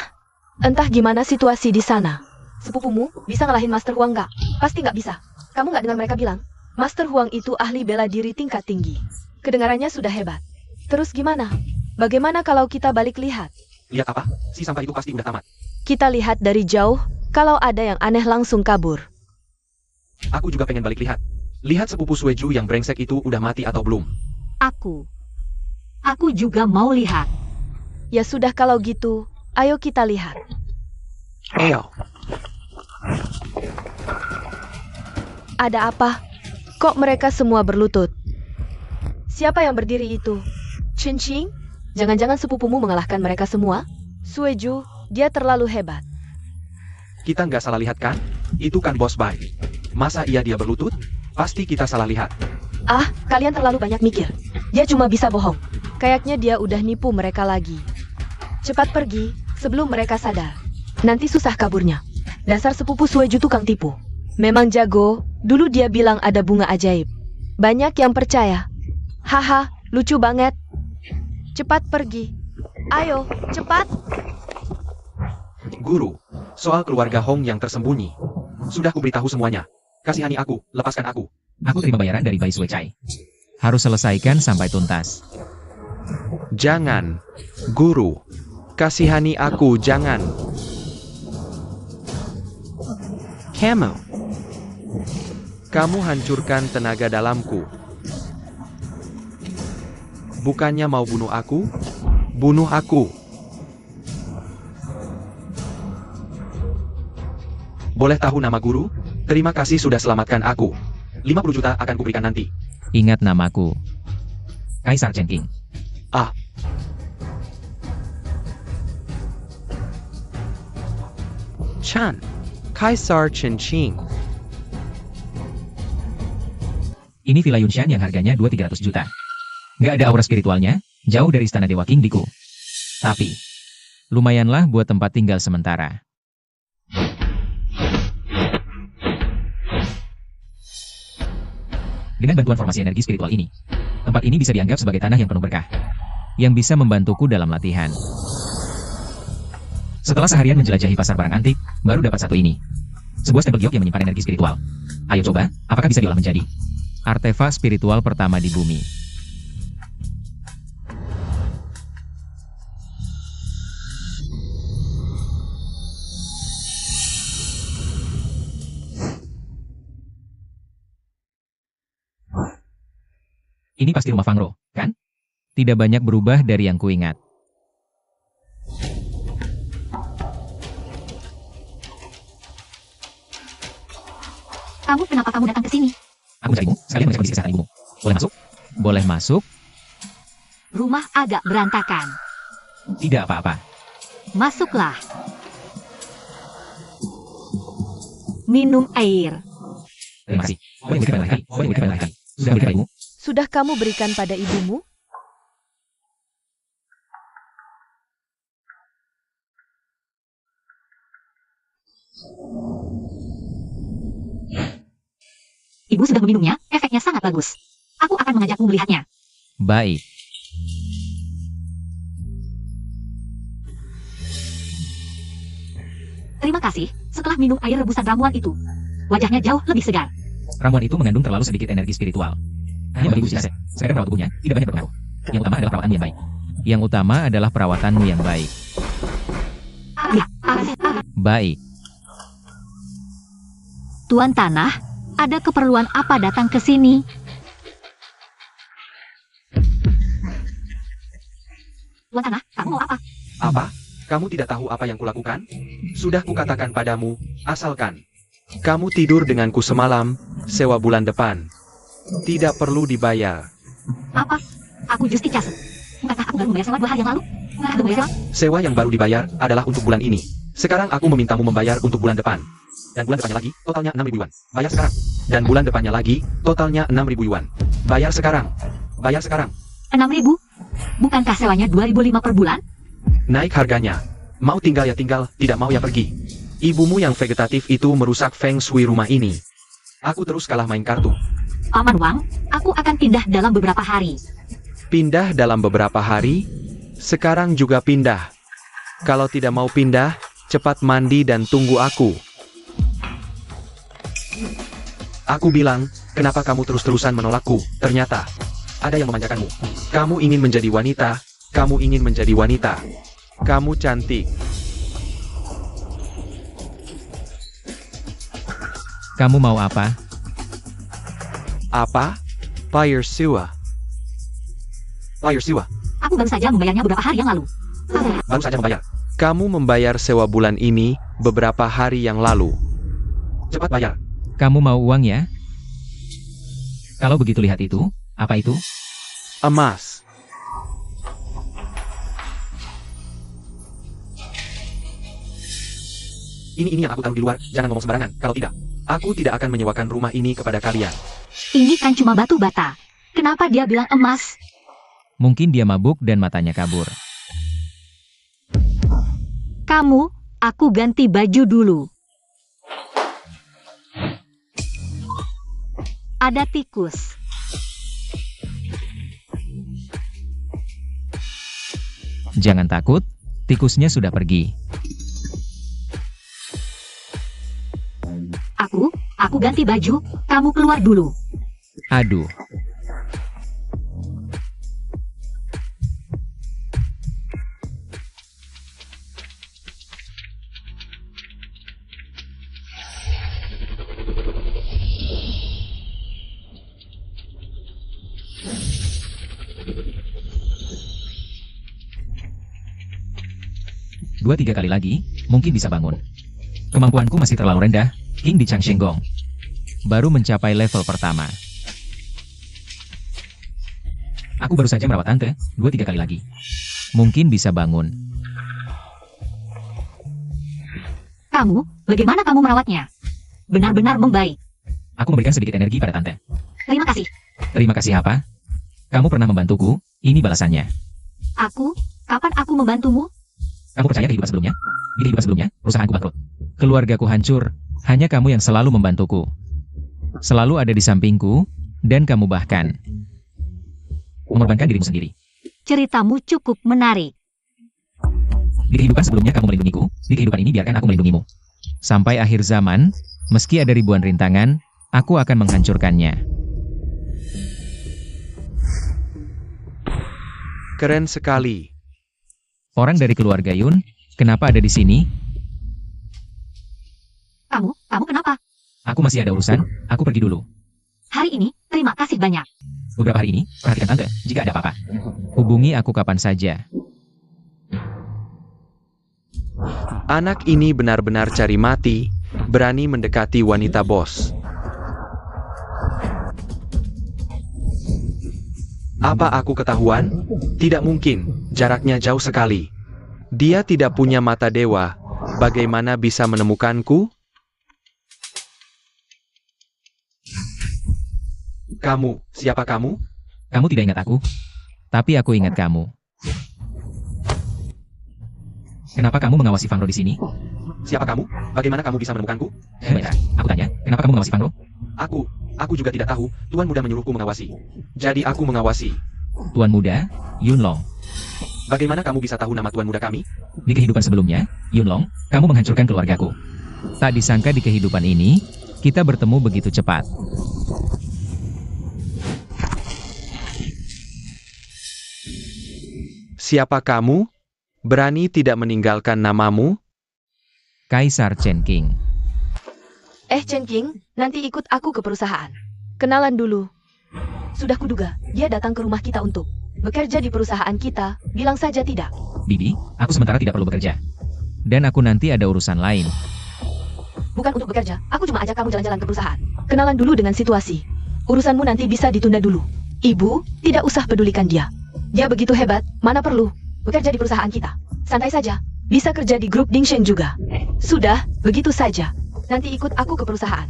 Entah gimana situasi di sana.
Sepupumu bisa ngalahin Master Huang nggak? Pasti nggak bisa. Kamu nggak dengar mereka bilang?
Master Huang itu ahli bela diri tingkat tinggi. Kedengarannya sudah hebat. Terus gimana? Bagaimana kalau kita balik lihat?
Lihat apa? Si sampah itu pasti udah tamat.
Kita lihat dari jauh, kalau ada yang aneh langsung kabur.
Aku juga pengen balik lihat. Lihat sepupu Sueju yang brengsek itu udah mati atau belum.
Aku juga mau lihat.
Ya sudah kalau gitu, ayo kita lihat.
Ayo.
Ada apa? Kok mereka semua berlutut? Siapa yang berdiri itu? Chen Qing?
Jangan-jangan sepupumu mengalahkan mereka semua?
Sueju, dia terlalu hebat.
Kita nggak salah lihat kan? Itu kan Bos Bai. Masa iya dia berlutut? Pasti kita salah lihat.
Ah, kalian terlalu banyak mikir. Dia cuma bisa bohong.
Kayaknya dia udah nipu mereka lagi. Cepat pergi, sebelum mereka sadar. Nanti susah kaburnya.
Dasar sepupu Sueju tukang tipu.
Memang jago, dulu dia bilang ada bunga ajaib. Banyak yang percaya. Haha, lucu banget. Cepat pergi. Ayo, cepat.
Guru, soal keluarga Hong yang tersembunyi. Sudah kuberitahu semuanya. Kasihani aku, lepaskan aku.
Aku terima bayaran dari Bai Suecai. Harus selesaikan sampai tuntas.
Jangan, Guru. Kasihani aku, jangan. Kamu hancurkan tenaga dalamku. Bukannya mau bunuh aku? Bunuh aku. Boleh tahu nama guru? Terima kasih sudah selamatkan aku. 50 juta akan kuberikan nanti.
Ingat namaku. Kaisar Chen Qing.
Ah. Chan. Kaisar Chen Qing.
Ini Villa Yunshan yang harganya 200-300 juta. Nggak ada aura spiritualnya, jauh dari istana Dewa King Diku. Tapi, lumayanlah buat tempat tinggal sementara. Dengan bantuan formasi energi spiritual ini, tempat ini bisa dianggap sebagai tanah yang penuh berkah, yang bisa membantuku dalam latihan. Setelah seharian menjelajahi pasar barang antik, baru dapat satu ini. Sebuah stempel giok yang menyimpan energi spiritual. Ayo coba, apakah bisa diolah menjadi artefak spiritual pertama di bumi. Ini pasti rumah Fangro, kan? Tidak banyak berubah dari yang kuingat.
kenapa kamu datang ke sini?
Aku mencarimu, sekalian mengecek kondisi kesehatan ibumu. Boleh masuk? Boleh masuk?
Rumah agak berantakan.
Tidak apa-apa.
Masuklah. Minum air.
Terima kasih. Boleh berikan pada lagi. Boleh berikan pada lagi. Sudah berikan ibumu?
Sudah kamu berikan pada ibumu?
Ibu sudah meminumnya, efeknya sangat bagus. Aku akan mengajakmu melihatnya.
Baik.
Terima kasih, setelah minum air rebusan ramuan itu, wajahnya jauh lebih segar.
Ramuan itu mengandung terlalu sedikit energi spiritual. Hanya bagi ibu Sinase, sedangkan perawat tubuhnya tidak banyak berpengaruh. Yang utama adalah perawatanmu yang baik. Yang utama adalah perawatanmu yang baik.
Ya,
Baik.
Tuan Tanah, ada keperluan apa datang ke sini? Tuan Tanah, kamu mau apa?
Apa? Kamu tidak tahu apa yang kulakukan? Sudah kukatakan padamu, asalkan kamu tidur denganku semalam, sewa bulan depan. Tidak perlu dibayar.
Apa? Aku Justi Casu. Bukankah aku baru membayar sewa 2 hari yang lalu? Bukankah aku membayar sewa?
Sewa yang baru dibayar adalah untuk bulan ini. Sekarang aku memintamu membayar untuk bulan depan. Dan bulan depannya lagi, totalnya 6.000 yuan. Bayar sekarang. Dan bulan depannya lagi, totalnya 6.000 yuan. Bayar sekarang. Bayar sekarang.
6.000? Bukankah sewanya 2.005 per bulan?
Naik harganya. Mau tinggal ya tinggal, tidak mau ya pergi. Ibumu yang vegetatif itu merusak feng shui rumah ini. Aku terus kalah main kartu.
Paman Wang, aku akan pindah dalam beberapa hari.
Pindah dalam beberapa hari? Sekarang juga pindah. Kalau tidak mau pindah, cepat mandi dan tunggu aku. Aku bilang, kenapa kamu terus-terusan menolakku? Ternyata, ada yang memanjakanmu. Kamu ingin menjadi wanita, kamu ingin menjadi wanita. Kamu cantik.
Kamu mau apa?
Apa? Fire Sua. Fire Sua.
Aku baru saja membayarnya beberapa hari yang lalu.
Baru saja membayar. Kamu membayar sewa bulan ini beberapa hari yang lalu. Cepat bayar.
Kamu mau uang ya? Kalau begitu lihat itu. Apa itu?
Emas. Ini yang aku taruh di luar, jangan ngomong sembarangan. Kalau tidak, aku tidak akan menyewakan rumah ini kepada kalian.
Ini kan cuma batu bata. Kenapa dia bilang emas?
Mungkin dia mabuk dan matanya kabur.
Kamu, aku ganti baju dulu. Ada tikus.
Jangan takut, tikusnya sudah pergi.
Aku ganti baju, kamu keluar dulu.
Aduh. Dua tiga kali lagi, mungkin bisa bangun. Kemampuanku masih terlalu rendah, King di Changshenggong. Baru mencapai level pertama. Aku baru saja merawat tante, 2-3 kali lagi. Mungkin bisa bangun.
Kamu, bagaimana kamu merawatnya? Benar-benar membaik.
Aku memberikan sedikit energi pada tante.
Terima kasih.
Terima kasih apa? Kamu pernah membantuku, ini balasannya.
Kapan aku membantumu?
Kamu percaya kehidupan sebelumnya? Di kehidupan sebelumnya, perusahaanku bangkrut. Keluargaku hancur, hanya kamu yang selalu membantuku. Selalu ada di sampingku, dan kamu bahkan mengorbankan dirimu sendiri.
Ceritamu cukup menarik.
Di kehidupan sebelumnya kamu melindungiku, di kehidupan ini biarkan aku melindungimu. Sampai akhir zaman, meski ada ribuan rintangan, aku akan menghancurkannya.
Keren sekali.
Orang dari keluarga Yun, kenapa ada di sini?
Kamu kenapa?
Aku masih ada urusan, aku pergi dulu.
Hari ini, terima kasih banyak.
Beberapa hari ini, perhatikan tante, jika ada apa-apa. Hubungi aku kapan saja.
Anak ini benar-benar cari mati, berani mendekati wanita bos. Apa aku ketahuan? Tidak mungkin, jaraknya jauh sekali. Dia tidak punya mata dewa. Bagaimana bisa menemukanku? Kamu, siapa kamu?
Kamu tidak ingat aku, tapi aku ingat kamu. Kenapa kamu mengawasi Fangro di sini?
Siapa kamu? Bagaimana kamu bisa menemukanku?
Baiklah, aku tanya, kenapa kamu mengawasi Fangro?
Aku juga tidak tahu. Tuan muda menyuruhku mengawasi. Jadi aku mengawasi.
Tuan muda, Yunlong.
Bagaimana kamu bisa tahu nama tuan muda kami?
Di kehidupan sebelumnya, Yunlong, kamu menghancurkan keluargaku. Tak disangka di kehidupan ini, kita bertemu begitu cepat.
Siapa kamu? Berani tidak meninggalkan namamu?
Kaisar Chen King.
Chen King, nanti ikut aku ke perusahaan.
Kenalan dulu.
Sudah kuduga, dia datang ke rumah kita untuk bekerja di perusahaan kita. Bilang saja tidak.
Bibi, aku sementara tidak perlu bekerja. Dan aku nanti ada urusan lain.
Bukan untuk bekerja, aku cuma ajak kamu jalan-jalan ke perusahaan. Kenalan dulu dengan situasi. Urusanmu nanti bisa ditunda dulu. Ibu, tidak usah pedulikan dia. Dia begitu hebat, mana perlu bekerja di perusahaan kita. Santai saja, bisa kerja di grup Dingsheng juga. Sudah, begitu saja. Nanti ikut aku ke perusahaan.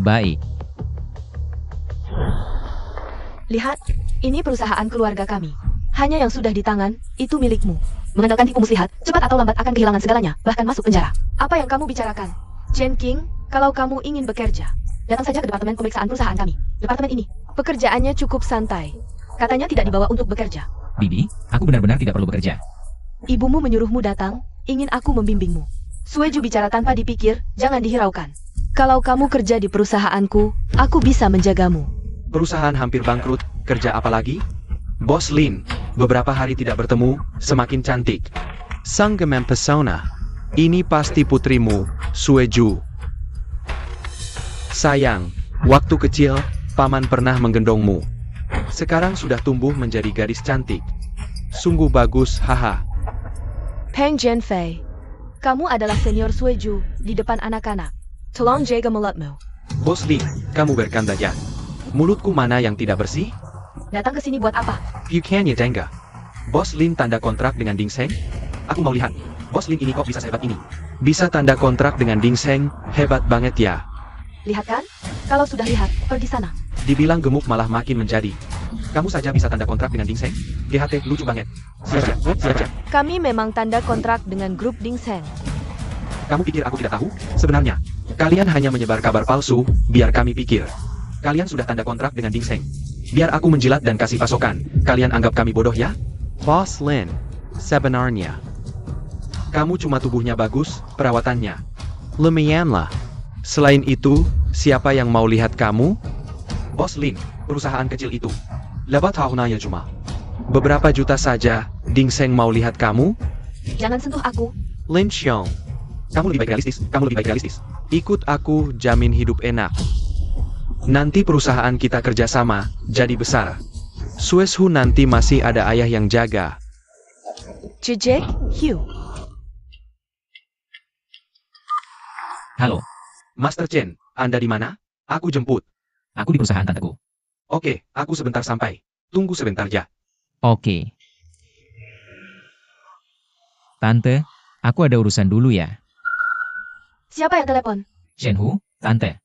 Baik.
Lihat, ini perusahaan keluarga kami. Hanya yang sudah di tangan, itu milikmu. Mengandalkan tipu muslihat, cepat atau lambat akan kehilangan segalanya, bahkan masuk penjara. Apa yang kamu bicarakan? Chen King, kalau kamu ingin bekerja, datang saja ke departemen pemeriksaan perusahaan kami. Departemen ini,
Pekerjaannya cukup santai.
katanya tidak dibawa untuk bekerja.
Bibi, aku benar-benar tidak perlu bekerja.
Ibumu menyuruhmu datang, ingin aku membimbingmu. Sueju bicara tanpa dipikir, jangan dihiraukan.
Kalau kamu kerja di perusahaanku, aku bisa menjagamu.
Perusahaan hampir bangkrut, kerja apa lagi? Bos Lin, beberapa hari tidak bertemu, semakin cantik. Sang mempesona. Ini pasti putrimu, Sueju. Sayang, waktu kecil, paman pernah menggendongmu. Sekarang sudah tumbuh menjadi gadis cantik. Sungguh bagus, haha.
Peng Jianfei, kamu adalah senior Sueju di depan anak-anak. Tolong jaga mulutmu.
Bos Lin, kamu berkanda ya. Mulutku mana yang tidak bersih?
Datang ke sini buat apa?
Bukannya Dengga. Bos Lin tanda kontrak dengan Ding Seng? Aku mau lihat. Bos Lin ini kok bisa sehebat ini? Bisa tanda kontrak dengan Ding Seng, hebat banget ya.
Lihat kan? Kalau sudah lihat, pergi sana.
Dibilang gemuk malah makin menjadi. Kamu saja bisa tanda kontrak dengan Ding Seng? GHT lucu banget. Siap.
Kami memang tanda kontrak dengan grup Dingsheng.
Kamu pikir aku tidak tahu? Sebenarnya, kalian hanya menyebar kabar palsu, biar kami pikir. Kalian sudah tanda kontrak dengan Ding Seng. Biar aku menjilat dan kasih pasokan. Kalian anggap kami bodoh ya? Bos Lin, sebenarnya. Kamu cuma tubuhnya bagus, perawatannya. Lumayanlah. Selain itu, siapa yang mau lihat kamu? Bos Lin, perusahaan kecil itu. Lebat tahunnya cuma. Beberapa juta saja, Ding Seng mau lihat kamu?
Jangan sentuh aku.
Lin Xiong. Kamu lebih baik realistis. Ikut aku, jamin hidup enak. Nanti perusahaan kita kerjasama, jadi besar. Sueshu nanti masih ada ayah yang jaga.
Jejek, Hugh.
Halo,
Master Chen, Anda di mana? Aku jemput.
aku di perusahaan tanteku.
Oke, aku sebentar sampai. Tunggu sebentar ya.
Oke. Tante, aku ada urusan dulu ya.
Siapa yang telepon?
Shenhu, tante.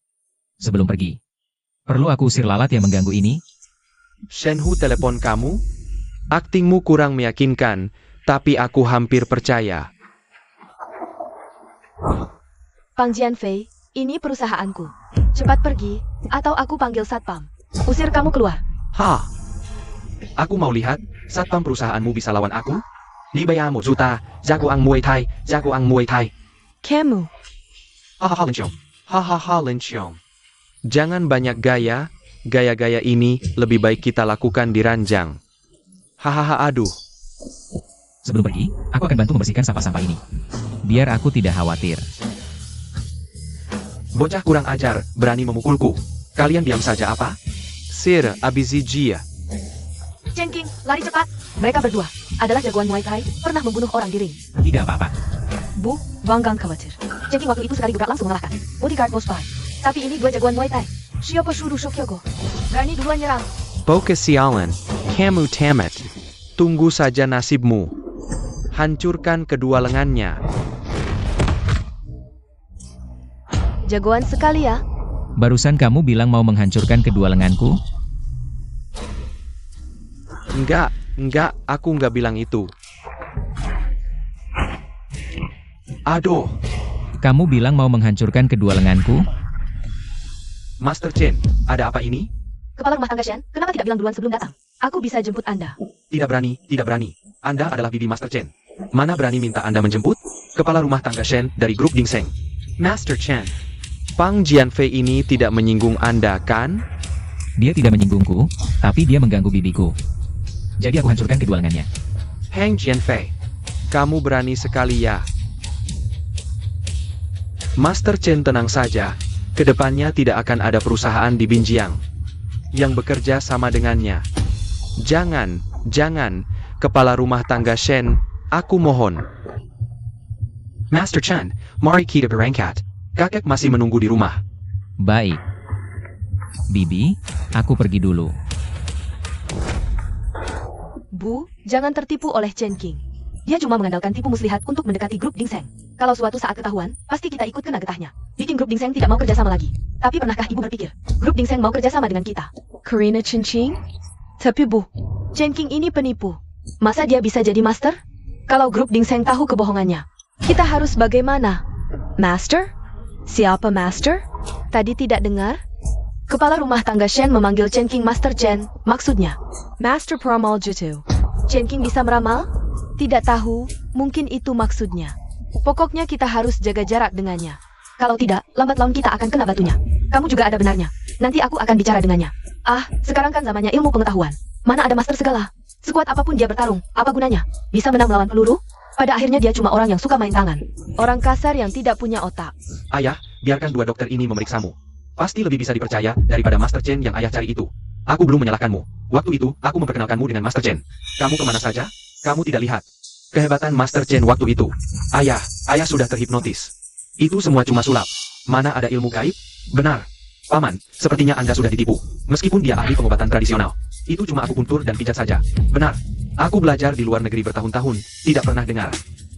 Sebelum pergi, perlu aku usir lalat yang mengganggu ini?
Shenhu telepon kamu? Aktingmu kurang meyakinkan, tapi aku hampir percaya.
Pang Jianfei, ini perusahaanku. Cepat pergi, atau aku panggil satpam. Usir kamu keluar.
Ha! Aku mau lihat, satpam perusahaanmu bisa lawan aku? Libaya mo juta, jagoang Muay Thai.
Kamu.
Hahaha Lin Xiong. Jangan banyak gaya, gaya-gaya ini lebih baik kita lakukan di ranjang. Hahaha aduh.
Sebelum pergi, aku akan bantu membersihkan sampah-sampah ini. Biar aku tidak khawatir.
Bocah kurang ajar, berani memukulku. Kalian diam saja apa? Sir Abizijia.
Chen King, lari cepat. Mereka berdua adalah jagoan Muay Thai, pernah membunuh orang di ring.
Tidak apa-apa.
Bu, Banggang khawatir. Chen King waktu itu sekali gebrak langsung mengalahkan bodyguard Bos Pai. Tapi ini dua jagoan Muay Thai. Siapa suruh Shokyogo? Berani duluan nyerang.
Fokus sialan. Kamu tamat.
Tunggu saja nasibmu. Hancurkan kedua lengannya.
Jagoan sekali ya.
Barusan kamu bilang mau menghancurkan kedua lenganku?
Enggak, aku enggak bilang itu. Aduh,
Kamu bilang mau menghancurkan kedua lenganku?
Master Chen, ada apa ini?
Kepala rumah tangga Shen, kenapa tidak bilang duluan sebelum datang? Aku bisa jemput Anda.
Tidak berani. Anda adalah bibi Master Chen. Mana berani minta Anda menjemput? Kepala rumah tangga Shen dari grup Ginseng.
Master Chen.
Pang Jianfei ini tidak menyinggung Anda, kan?
Dia tidak menyinggungku, tapi dia mengganggu bibiku. Jadi aku hancurkan kedua lengannya.
Hang Jianfei, kamu berani sekali ya. Master Chen, tenang saja. Kedepannya tidak akan ada perusahaan di Binjiang yang bekerja sama dengannya. Jangan, Kepala rumah tangga Shen, aku mohon.
Master Chen, mari kita berangkat.
Kakek masih menunggu di rumah.
Baik. Bibi, aku pergi dulu.
Bu, jangan tertipu oleh Chen King. Dia cuma mengandalkan tipu muslihat untuk mendekati grup Ginseng. Kalau suatu saat ketahuan, pasti kita ikut kena getahnya. Bikin grup Ginseng tidak mau kerjasama lagi. Tapi pernahkah ibu berpikir, grup Ginseng mau kerjasama dengan kita?
Karina Chen King? Tapi Bu, Chen King ini penipu.
Masa dia bisa jadi master? Kalau grup Ginseng tahu kebohongannya.
Kita harus bagaimana? Master? Siapa Master? Tadi tidak dengar?
Kepala rumah tangga Shen memanggil Chen King Master Chen, maksudnya.
Master Peramal Jitu.
Chen King bisa meramal?
Tidak tahu, mungkin itu maksudnya. Pokoknya kita harus jaga jarak dengannya.
Kalau tidak, lambat laun kita akan kena batunya. Kamu juga ada benarnya. Nanti aku akan bicara dengannya. Ah, sekarang kan zamannya ilmu pengetahuan. Mana ada master segala. Sekuat apapun dia bertarung, apa gunanya? Bisa menang melawan peluru? Pada akhirnya dia cuma orang yang suka main tangan.
Orang kasar yang tidak punya otak.
Ayah, biarkan dua dokter ini memeriksamu. Pasti lebih bisa dipercaya daripada Master Chen yang ayah cari itu. Aku belum menyalahkanmu. Waktu itu, aku memperkenalkanmu dengan Master Chen. Kamu kemana saja? Kamu tidak lihat kehebatan Master Chen waktu itu. Ayah sudah terhipnotis. Itu semua cuma sulap. Mana ada ilmu gaib? Benar. Paman, sepertinya Anda sudah ditipu. Meskipun dia ahli pengobatan tradisional. Itu cuma akupuntur dan pijat saja. Benar. Aku belajar di luar negeri bertahun-tahun, tidak pernah dengar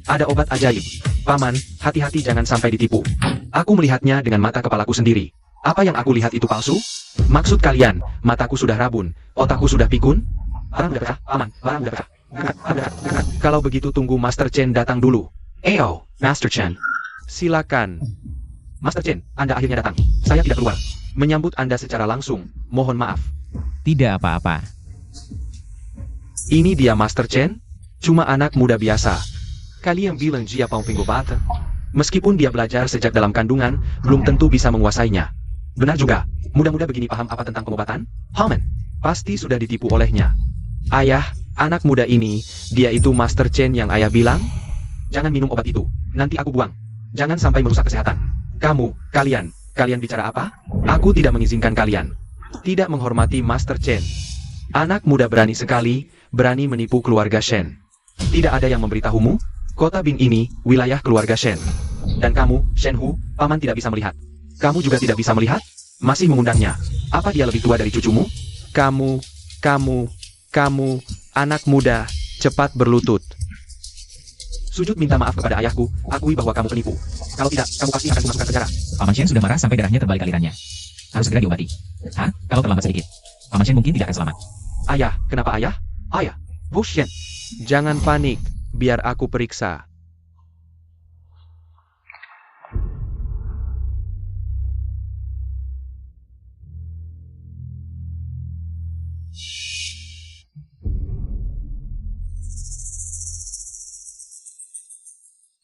ada obat ajaib. Paman, hati-hati jangan sampai ditipu. Aku melihatnya dengan mata kepalaku sendiri. Apa yang aku lihat itu palsu? Maksud kalian, mataku sudah rabun, otakku sudah pikun? Barang udah pecah, Paman, barang udah pecah. Kalau begitu tunggu Master Chen datang dulu.
Ayo, Master Chen.
Silakan. Master Chen, Anda akhirnya datang. Saya tidak keluar menyambut Anda secara langsung. Mohon maaf.
Tidak apa-apa.
Ini dia Master Chen, cuma anak muda biasa. Kalian bilang dia pengobatan. Meskipun dia belajar sejak dalam kandungan, belum tentu bisa menguasainya. Benar juga, muda-muda begini paham apa tentang pengobatan? Paman, pasti sudah ditipu olehnya. Ayah, anak muda ini, dia itu Master Chen yang ayah bilang? Jangan minum obat itu, nanti aku buang. Jangan sampai merusak kesehatan. Kalian bicara apa? Aku tidak mengizinkan kalian. Tidak menghormati Master Chen. Anak muda berani sekali, berani menipu keluarga Shen. Tidak ada yang memberitahumu? Kota Bing ini, wilayah keluarga Shen. Dan kamu, Shen Hu, paman tidak bisa melihat. Kamu juga tidak bisa melihat? Masih mengundangnya. Apa dia lebih tua dari cucumu? Kamu, anak muda, cepat berlutut. Sujud minta maaf kepada ayahku, akui bahwa kamu penipu. Kalau tidak, kamu pasti akan dimasukkan penjara.
Paman Shen sudah marah sampai darahnya terbalik alirannya. Harus segera diobati. Hah? Kalau terlambat sedikit, Paman Shen mungkin tidak akan selamat.
Ayah, kenapa ayah? Ayah, Bu Shen. Jangan panik, biar aku periksa.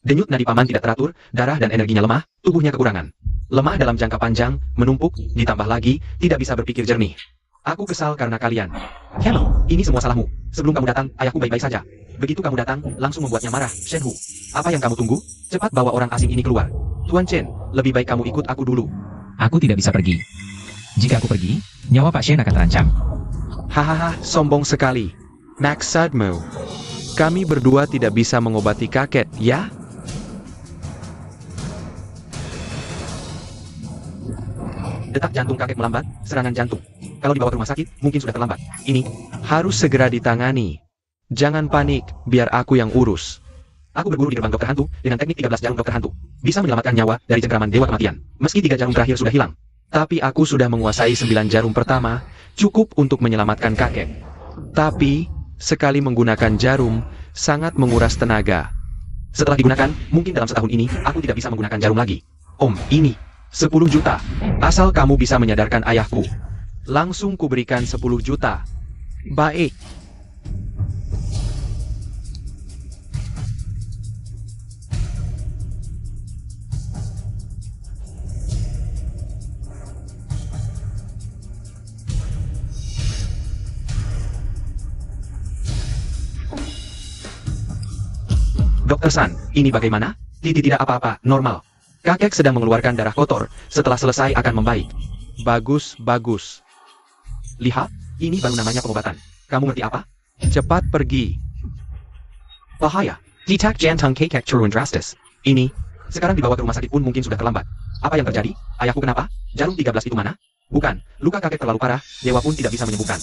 Denyut nadi paman tidak teratur, darah dan energinya lemah, tubuhnya kekurangan. Lemah dalam jangka panjang, menumpuk, ditambah lagi, tidak bisa berpikir jernih. Aku kesal karena kalian. Hello, ini semua salahmu. Sebelum kamu datang, ayahku baik-baik saja. Begitu kamu datang, langsung membuatnya marah. Shen Hu, apa yang kamu tunggu? Cepat bawa orang asing ini keluar. Tuan Chen, lebih baik kamu ikut aku dulu.
Aku tidak bisa pergi. Jika aku pergi, nyawa Pak Shen akan terancam.
Hahaha, sombong sekali. Maksudmu, kami berdua tidak bisa mengobati kakek, ya? Detak jantung kakek melambat, serangan jantung. Kalau dibawa ke rumah sakit, mungkin sudah terlambat. Ini harus segera ditangani. Jangan panik, biar aku yang urus. Aku berguru di gerbang dokter hantu dengan teknik 13 jarum dokter hantu. Bisa menyelamatkan nyawa dari cengkraman dewa kematian. Meski 3 jarum terakhir sudah hilang. Tapi aku sudah menguasai 9 jarum pertama, cukup untuk menyelamatkan kakek. Tapi, sekali menggunakan jarum, sangat menguras tenaga. Setelah digunakan, mungkin dalam setahun ini, aku tidak bisa menggunakan jarum lagi. Om, ini 10 juta. Asal kamu bisa menyadarkan ayahku. Langsung kuberikan 10 juta. Baik. Dokter San, ini bagaimana? Tidak apa-apa, normal. Kakek sedang mengeluarkan darah kotor, setelah selesai akan membaik. Bagus, bagus. Lihat, ini baru namanya pengobatan. Kamu ngerti apa? Cepat pergi. Bahaya.
Ditak jantung kakek turun drastis.
Ini, sekarang dibawa ke rumah sakit pun mungkin sudah terlambat. Apa yang terjadi? Ayahku kenapa? Jarum 13 itu mana? Bukan, luka kakek terlalu parah, dewa pun tidak bisa menyembuhkan.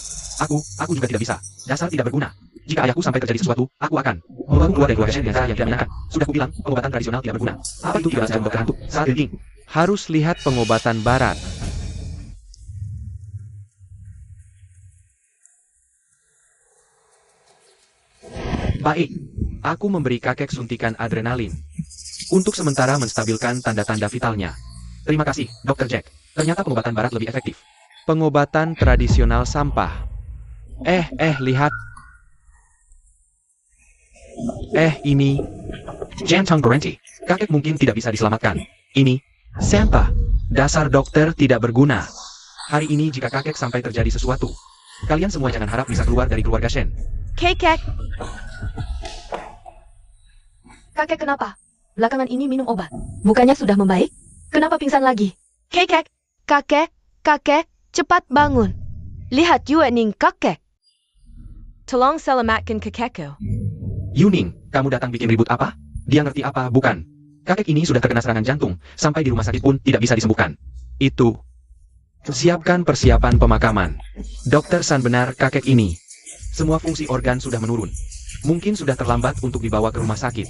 Aku juga tidak bisa. Dasar tidak berguna. Jika ayahku sampai terjadi sesuatu, aku akan membangun keluar dari keluarga Shen dengan cara yang tidak menyenangkan. Sudah kubilang, pengobatan tradisional tidak berguna. Apa itu 13 jarum dokter hantu? Saat daging. Harus lihat pengobatan barat. Baik, aku memberi kakek suntikan adrenalin. Untuk sementara menstabilkan tanda-tanda vitalnya. Terima kasih, Dr. Jack. Ternyata pengobatan barat lebih efektif. Pengobatan tradisional sampah. Lihat. Ini. Jantung berhenti. Kakek mungkin tidak bisa diselamatkan. Ini. Sampah. Dasar dokter tidak berguna. Hari ini jika kakek sampai terjadi sesuatu, kalian semua jangan harap bisa keluar dari keluarga Shen.
Kakek,
Kakek kenapa? Belakangan ini minum obat. Bukannya sudah membaik? Kenapa pingsan lagi?
kakek, kakek, cepat bangun. Lihat Yuening kakek. Tolong selamatkan kakekku.
Yuning, kamu datang bikin ribut apa? Dia ngerti apa, bukan? Kakek ini sudah terkena serangan jantung, sampai di rumah sakit pun tidak bisa disembuhkan. Itu. Siapkan persiapan pemakaman. Dokter San benar kakek ini. Semua fungsi organ sudah menurun. Mungkin sudah terlambat untuk dibawa ke rumah sakit.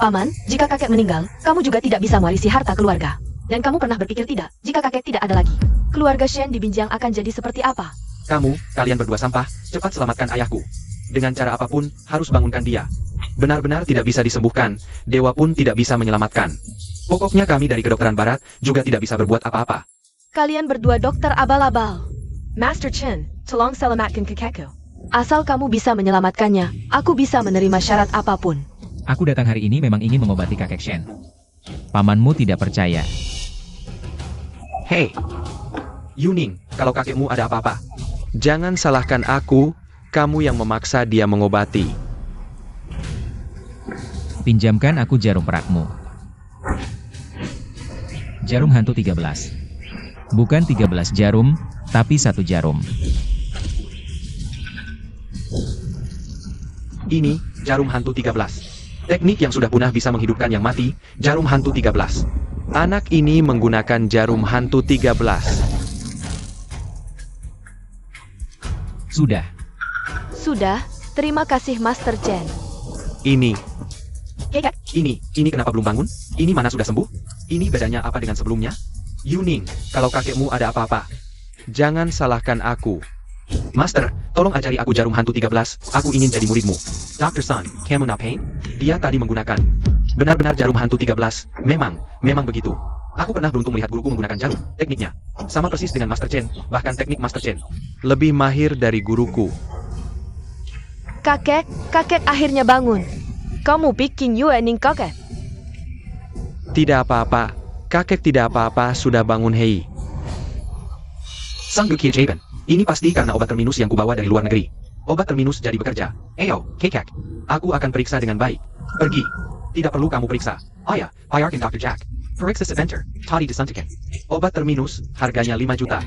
Paman, jika kakek meninggal, kamu juga tidak bisa mewarisi harta keluarga. Dan kamu pernah berpikir tidak, jika kakek tidak ada lagi, keluarga Shen di Binjang akan jadi seperti apa?
Kalian berdua sampah, cepat selamatkan ayahku. Dengan cara apapun, harus bangunkan dia. Benar-benar tidak bisa disembuhkan, dewa pun tidak bisa menyelamatkan. Pokoknya kami dari kedokteran barat juga tidak bisa berbuat apa-apa.
Kalian berdua dokter abal-abal. Master Chen, tolong selamatkan kakekku. Asal kamu bisa menyelamatkannya, aku bisa menerima syarat apapun.
Aku datang hari ini memang ingin mengobati kakek Shen. Pamanmu tidak percaya.
Hei, Yuning, kalau kakekmu ada apa-apa, jangan salahkan aku, kamu yang memaksa dia mengobati.
Pinjamkan aku jarum perakmu. Jarum hantu 13. Bukan 13 jarum, tapi 1 jarum.
Ini, jarum hantu 13. Teknik yang sudah punah bisa menghidupkan yang mati, jarum hantu 13. Anak ini menggunakan jarum hantu 13.
Sudah.
Sudah, terima kasih Master Chen.
Ini,
Kakek,
ini kenapa belum bangun? Ini mana sudah sembuh? Ini bedanya apa dengan sebelumnya? Yuning, kalau kakekmu ada apa-apa, jangan salahkan aku. Master, tolong ajari aku jarum hantu 13, aku ingin jadi muridmu. Dr. Sun, kamu na pain? Dia tadi menggunakan benar-benar jarum hantu 13, memang begitu. Aku pernah beruntung melihat guruku menggunakan jarum, tekniknya sama persis dengan Master Chen, bahkan teknik Master Chen lebih mahir dari guruku.
Kakek akhirnya bangun. Kamu bikin Yuening kakek.
Tidak apa-apa, kakek tidak apa-apa sudah bangun hei. Sang Guki Jaben, ini pasti karena obat terminus yang kubawa dari luar negeri. Obat terminus jadi bekerja. Eyo, kakek, aku akan periksa dengan baik. Pergi. Tidak perlu kamu periksa. Ayah, Payarkin Dr. Jack. Periksa Center, tadi disuntikan. Obat terminus, harganya 5 juta.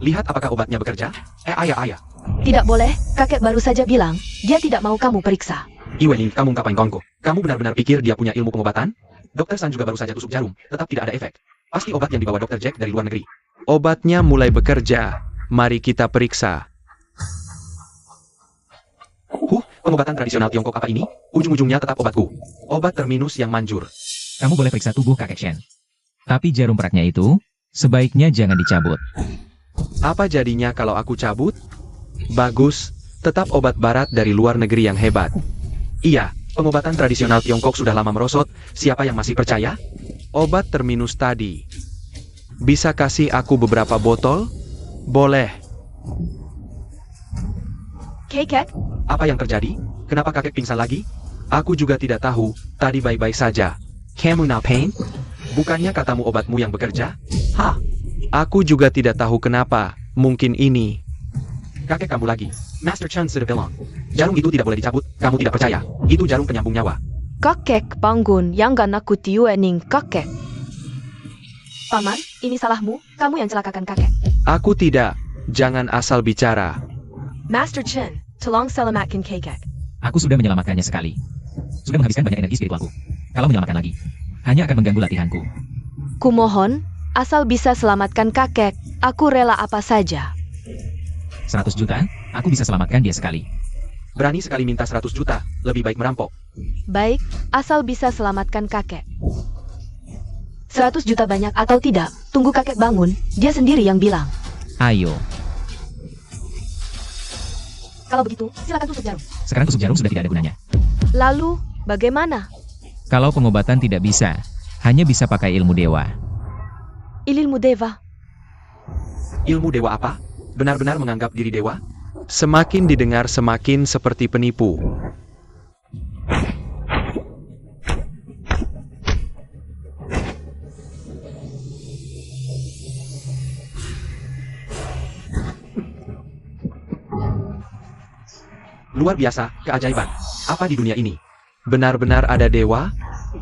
Lihat apakah obatnya bekerja? Ayah.
tidak boleh, kakek baru saja bilang, dia tidak mau kamu periksa.
Iwening, kamu ngapain kongko? Kamu benar-benar pikir dia punya ilmu pengobatan? Dokter San juga baru saja tusuk jarum, tetap tidak ada efek. Pasti obat yang dibawa Dr. Jack dari luar negeri. Obatnya mulai bekerja. Mari kita periksa. Pengobatan tradisional Tiongkok apa ini? Ujung-ujungnya tetap obatku. Obat terminus yang manjur.
Kamu boleh periksa tubuh kakek Shen. Tapi jarum peraknya itu, sebaiknya jangan dicabut.
Apa jadinya kalau aku cabut? Bagus, tetap obat barat dari luar negeri yang hebat. Iya, pengobatan tradisional Tiongkok sudah lama merosot, siapa yang masih percaya? Obat terminus tadi. Bisa kasih aku beberapa botol? Boleh.
Kakek,
Apa yang terjadi? Kenapa kakek pingsan lagi? Aku juga tidak tahu, tadi baik-baik saja. Kamu now pain? Bukannya katamu obatmu yang bekerja? Hah? Aku juga tidak tahu kenapa, mungkin ini. Kakek kamu lagi. Master Chen sudah bilang. Jarum itu tidak boleh dicabut, kamu tidak percaya. Itu jarum penyambung nyawa.
kakek bangun, yang gak nakuti wening kakek.
Paman, ini salahmu. Kamu yang celakakan kakek.
Aku tidak. Jangan asal bicara.
Master Chen, tolong selamatkan kakek.
Aku sudah menyelamatkannya sekali. Sudah menghabiskan banyak energi spiritualku. Kalau menyelamatkan lagi, hanya akan mengganggu latihanku.
Kumohon, asal bisa selamatkan kakek, aku rela apa saja.
100 juta, aku bisa selamatkan dia sekali.
Berani sekali minta 100 juta, lebih baik merampok.
Baik, asal bisa selamatkan kakek.
100 juta banyak atau tidak, tunggu kakek bangun, dia sendiri yang bilang.
Ayo,
Kalau begitu, silakan tusuk jarum.
sekarang tusuk jarum sudah tidak ada gunanya.
Lalu, bagaimana?
Kalau pengobatan tidak bisa, hanya bisa pakai ilmu dewa.
Ilmu Deva.
Ilmu dewa apa? Benar-benar menganggap diri dewa? Semakin didengar semakin seperti penipu. Luar biasa, keajaiban. Apa di dunia ini? Benar-benar ada dewa?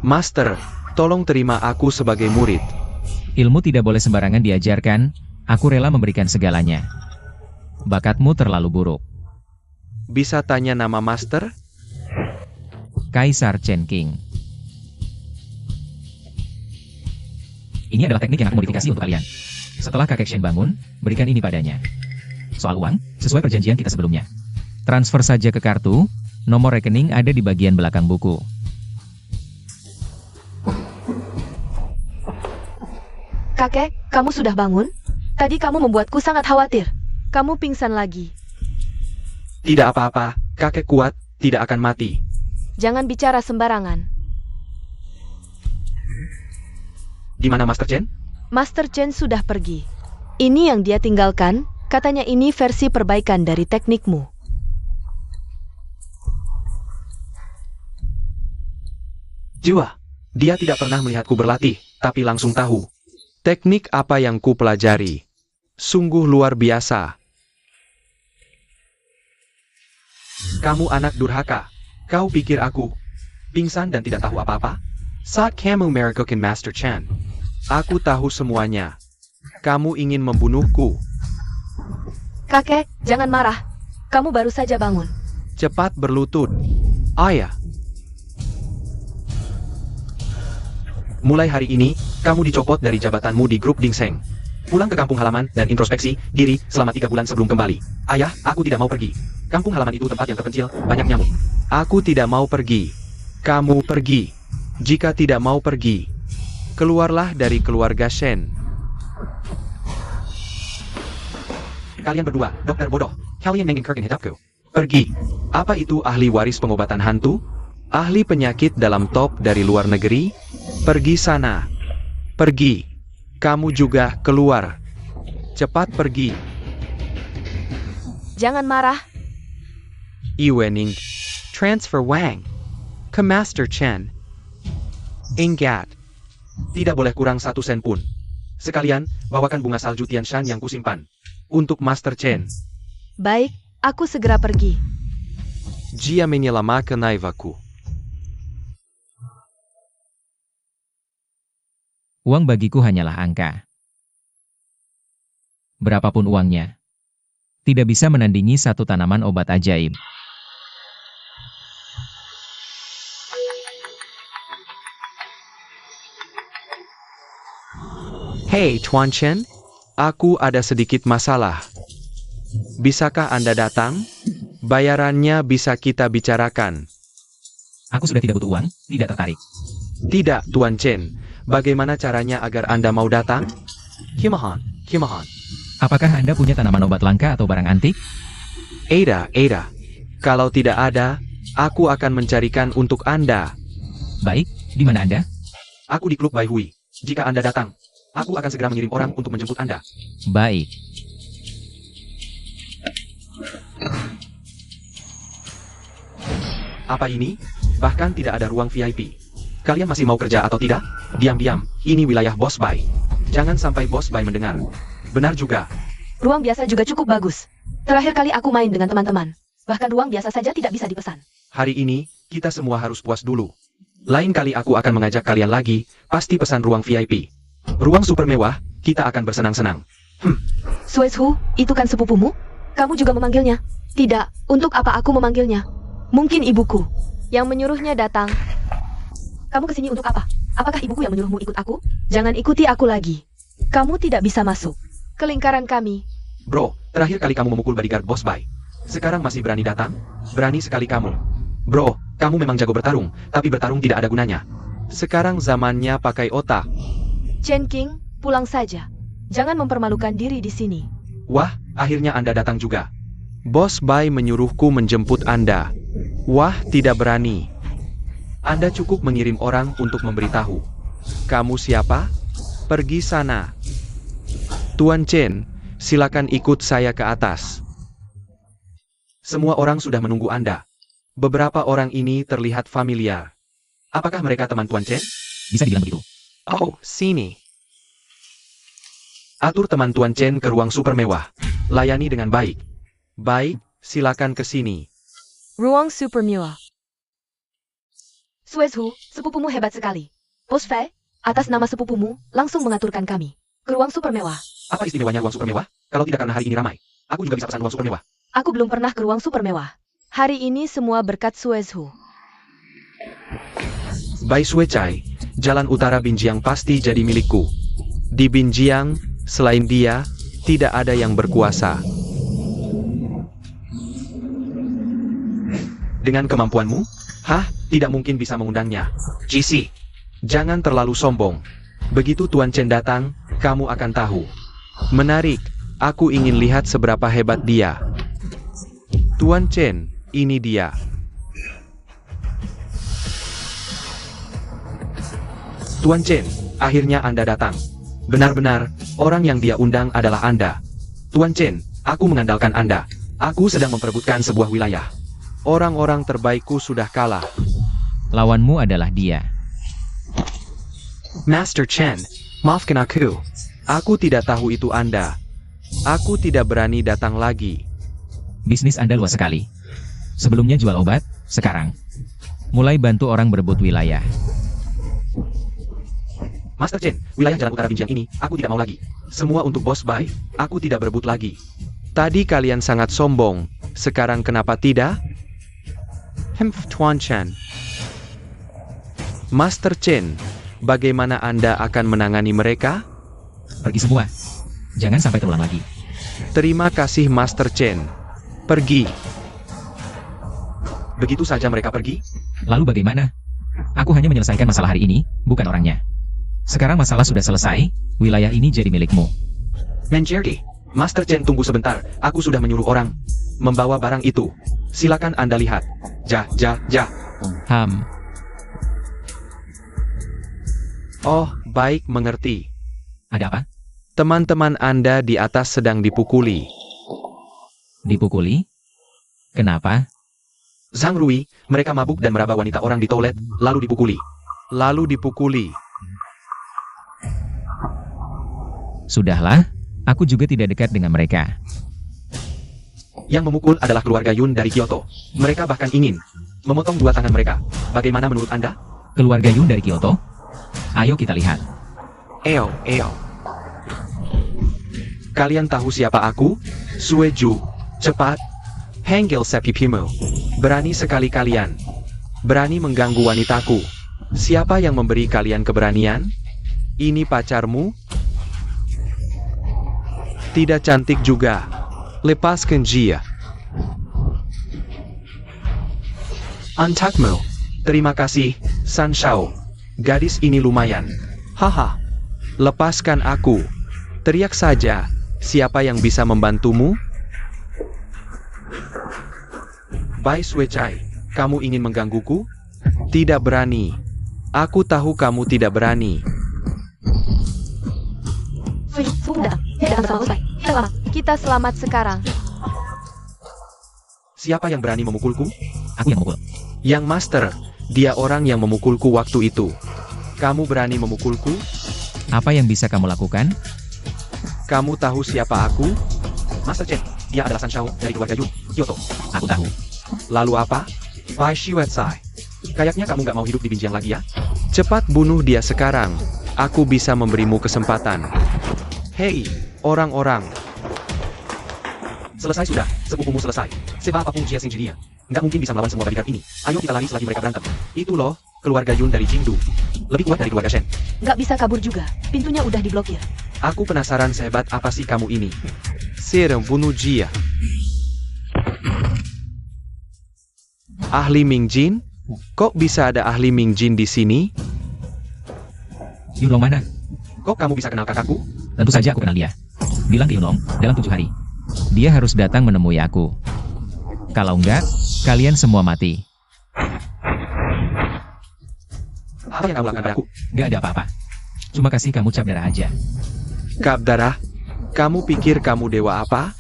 Master, tolong terima aku sebagai murid.
Ilmu tidak boleh sembarangan diajarkan, aku rela memberikan segalanya. Bakatmu terlalu buruk.
Bisa tanya nama Master?
Kaisar Chen King. Ini adalah teknik yang aku modifikasi untuk kalian. Setelah kakek Shen bangun, berikan ini padanya. Soal uang, sesuai perjanjian kita sebelumnya. Transfer saja ke kartu, nomor rekening ada di bagian belakang buku.
Kakek, kamu sudah bangun? Tadi kamu membuatku sangat khawatir.
Kamu pingsan lagi.
Tidak apa-apa, kakek kuat, tidak akan mati.
Jangan bicara sembarangan.
Di mana Master Chen?
Master Chen sudah pergi. Ini yang dia tinggalkan, katanya ini versi perbaikan dari teknikmu.
Jiwa, dia tidak pernah melihatku berlatih, tapi langsung tahu. Teknik apa yang ku pelajari. Sungguh luar biasa. Kamu anak durhaka. Kau pikir aku pingsan dan tidak tahu apa-apa? Saat kamu meragukan Master Chen, aku tahu semuanya. Kamu ingin membunuhku.
Kakek, jangan marah. Kamu baru saja bangun.
Cepat berlutut. Ayah. Mulai hari ini, kamu dicopot dari jabatanmu di grup Dingseng. Pulang ke kampung halaman dan introspeksi diri selama 3 bulan sebelum kembali. Ayah, aku tidak mau pergi. Kampung halaman itu tempat yang terpencil, banyak nyamuk. Aku tidak mau pergi. Kamu pergi. Jika tidak mau pergi, keluarlah dari keluarga Shen. Kalian berdua, dokter bodoh. Kalian menginginkan hidupku. Pergi. Apa itu ahli waris pengobatan hantu? Ahli penyakit dalam top dari luar negeri? Pergi sana. Pergi. Kamu juga keluar. Cepat pergi.
Jangan marah.
Iwening. Transfer Wang. Ke Master Chen. Ingat. Tidak boleh kurang 1 sen pun. Sekalian, bawakan bunga salju Tianshan yang kusimpan. Untuk Master Chen.
Baik, aku segera pergi.
Jia menyelamatkan naivaku.
Uang bagiku hanyalah angka. Berapapun uangnya, tidak bisa menandingi satu tanaman obat ajaib.
Hey Tuan Chen, aku ada sedikit masalah. Bisakah Anda datang? Bayarannya bisa kita bicarakan.
Aku sudah tidak butuh uang, tidak tertarik.
Tidak, Tuan Chen. Bagaimana caranya agar Anda mau datang?
Kimahan, Kimahan.
Apakah Anda punya tanaman obat langka atau barang antik?
Ada. Kalau tidak ada, aku akan mencarikan untuk Anda.
Baik, di mana Anda?
Aku di Klub Bai Hui. Jika Anda datang, aku akan segera mengirim orang untuk menjemput Anda.
Baik.
Apa ini? Bahkan tidak ada ruang VIP. Kalian masih mau kerja atau tidak? Diam-diam, ini wilayah Bos Bai. Jangan sampai Bos Bai mendengar. Benar juga.
Ruang biasa juga cukup bagus. Terakhir kali aku main dengan teman-teman. Bahkan ruang biasa saja tidak bisa dipesan.
Hari ini, kita semua harus puas dulu. Lain kali aku akan mengajak kalian lagi, pasti pesan ruang VIP. Ruang super mewah, kita akan bersenang-senang.
Suezhu, itu kan sepupumu? Kamu juga memanggilnya? Tidak, untuk apa aku memanggilnya? Mungkin ibuku.
Yang menyuruhnya datang.
Kamu kesini untuk apa? Apakah ibuku yang menyuruhmu ikut aku? Jangan ikuti aku lagi. Kamu tidak bisa masuk
Ke lingkaran kami.
Bro, terakhir kali kamu memukul bodyguard Bos Bai. Sekarang masih berani datang? Berani sekali kamu. Bro, kamu memang jago bertarung, tapi bertarung tidak ada gunanya. Sekarang zamannya pakai otak.
Chen King, pulang saja. Jangan mempermalukan diri di sini.
Wah, akhirnya Anda datang juga. Bos Bai menyuruhku menjemput Anda. Wah, tidak berani. Anda cukup mengirim orang untuk memberitahu. Kamu siapa? Pergi sana. Tuan Chen, silakan ikut saya ke atas. Semua orang sudah menunggu Anda. Beberapa orang ini terlihat familiar. Apakah mereka teman Tuan Chen?
Bisa dibilang begitu.
Oh, sini. Atur teman Tuan Chen ke ruang super mewah. Layani dengan baik. Baik, silakan ke sini.
Ruang super mewah.
Suezhu, sepupumu hebat sekali. Bos Fei, atas nama sepupumu, langsung mengaturkan kami ke ruang super mewah.
Apa istimewanya ruang super mewah? Kalau tidak karena hari ini ramai, aku juga bisa pesan ruang super mewah.
Aku belum pernah ke ruang super mewah.
Hari ini semua berkat Suezhu.
Bai Suecai, jalan utara Binjiang pasti jadi milikku. Di Binjiang, selain dia, tidak ada yang berkuasa. Dengan kemampuanmu? Hah? Tidak mungkin bisa mengundangnya. GC, jangan terlalu sombong. Begitu Tuan Chen datang, kamu akan tahu. Menarik, aku ingin lihat seberapa hebat dia. Tuan Chen, ini dia. Tuan Chen, akhirnya Anda datang. Benar-benar, orang yang dia undang adalah Anda. Tuan Chen, aku mengandalkan Anda. Aku sedang memperebutkan sebuah wilayah. Orang-orang terbaikku sudah kalah.
Lawanmu adalah dia.
Master Chen, maafkan aku. Aku tidak tahu itu Anda. Aku tidak berani datang lagi.
Bisnis Anda luas sekali. Sebelumnya jual obat, sekarang mulai bantu orang berebut wilayah.
Master Chen, wilayah jalan utara Binjiang ini, aku tidak mau lagi. Semua untuk Bos Bai, aku tidak berebut lagi. Tadi kalian sangat sombong, sekarang kenapa tidak? Tuan Chen. Master Chen, bagaimana Anda akan menangani mereka?
Pergi semua. Jangan sampai terulang lagi.
Terima kasih Master Chen. Pergi. Begitu saja mereka pergi?
Lalu bagaimana? Aku hanya menyelesaikan masalah hari ini, bukan orangnya. Sekarang masalah sudah selesai, wilayah ini jadi milikmu.
Menjadi. Master Chen, tunggu sebentar. Aku sudah menyuruh orang membawa barang itu. Silakan Anda lihat. Ja. Oh, baik, mengerti.
Ada apa?
Teman-teman Anda di atas sedang dipukuli.
Dipukuli? Kenapa?
Zhang Rui, mereka mabuk dan meraba wanita orang di toilet, lalu dipukuli.
Sudahlah, aku juga tidak dekat dengan mereka.
Yang memukul adalah keluarga Yun dari Kyoto. Mereka bahkan ingin memotong dua tangan mereka. Bagaimana menurut Anda?
Keluarga Yun dari Kyoto? Ayo kita lihat.
Eo. Kalian tahu siapa aku? Sueju. Cepat. Hengkel sepipimu. Berani sekali kalian. Berani mengganggu wanitaku. Siapa yang memberi kalian keberanian? Ini pacarmu? Tidak cantik juga. Lepaskan Jia. Antakmu. Terima kasih, San Shao. Gadis ini lumayan. Haha. Lepaskan aku. Teriak saja. Siapa yang bisa membantumu? Bai Suecai, kamu ingin menggangguku? Tidak berani. Aku tahu kamu tidak berani.
Sudah, tidak akan sama selesai. Selamat.
Kita selamat sekarang.
Siapa yang berani memukulku?
Aku yang memukul.
Yang Master, dia orang yang memukulku waktu itu. Kamu berani memukulku?
Apa yang bisa kamu lakukan?
Kamu tahu siapa aku? Master Chen, dia adalah San Shao dari keluarga Yun, Kyoto.
Aku tahu.
Lalu apa? Bai Shiwetsai. Kayaknya kamu nggak mau hidup di Binjiang lagi ya? Cepat bunuh dia sekarang. Aku bisa memberimu kesempatan. Hei, orang-orang. Selesai sudah, sepupumu selesai. Sebab apapun Jia Xingji dia, nggak mungkin bisa melawan semua bodyguard ini. Ayo kita lari selagi mereka berantem. Itu loh, keluarga Yun dari Jingdu. Lebih kuat dari keluarga Shen.
Nggak bisa kabur juga. Pintunya udah diblokir.
Aku penasaran sehebat apa sih kamu ini. Serem bunuh Jia. Ahli Mingjin? Kok bisa ada ahli Mingjin di sini?
Yunlong mana?
Kok kamu bisa kenal kakakku?
Tentu saja aku kenal dia. Bilang ke Yunlong, dalam 7 hari. Dia harus datang menemui aku. Kalau enggak, kalian semua mati.
Apa yang kamu lakukan padaku?
Gak ada apa-apa. Cuma kasih kamu cap darah aja.
Cap darah? Kamu pikir kamu dewa apa?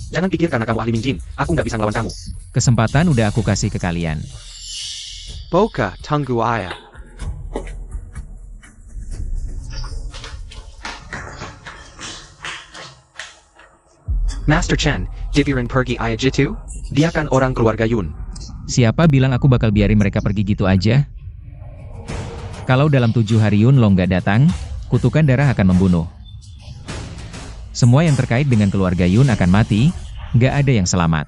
Jangan pikir karena kamu ahli Mingjin, aku nggak bisa ngelawan kamu.
Kesempatan udah aku kasih ke kalian.
Boka tanggu ayah. Master Chen, dibiarin pergi ayah jitu? Dia kan orang keluarga Yun.
Siapa bilang aku bakal biarin mereka pergi gitu aja? Kalau dalam 7 hari Yunlong gak datang, kutukan darah akan membunuh. Semua yang terkait dengan keluarga Yun akan mati, gak ada yang selamat.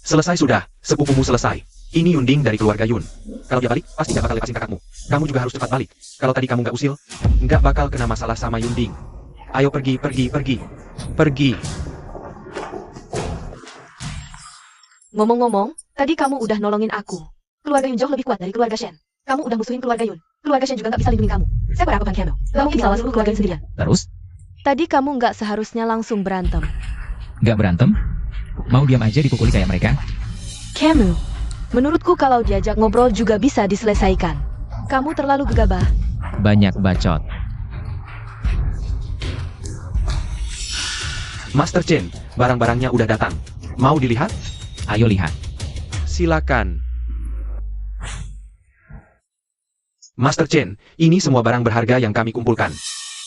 Selesai sudah, sepupumu selesai. Ini Yunding dari keluarga Yun. Kalau dia balik, pasti gak bakal lepasin kakakmu. Kamu juga harus cepat balik. Kalau tadi kamu gak usil, gak bakal kena masalah sama Yunding. Ayo pergi, pergi, pergi. Pergi.
Ngomong-ngomong, tadi kamu udah nolongin aku. Keluarga Yun jauh lebih kuat dari keluarga Shen. Kamu udah musuhin keluarga Yun. Keluarga Shen juga nggak bisa lindungi kamu. Saya berapa Pan Camel? Gak mungkin bisa lawan seluruh keluarga Yun sendirian.
Terus,
Tadi kamu nggak seharusnya langsung berantem.
gak berantem? Mau diam aja dipukuli kayak mereka?
Camu, menurutku kalau diajak ngobrol juga bisa diselesaikan. Kamu terlalu gegabah.
Banyak bacot.
Master Chen, barang-barangnya udah datang. Mau dilihat?
Ayo lihat.
Silakan. Master Chen, ini semua barang berharga yang kami kumpulkan.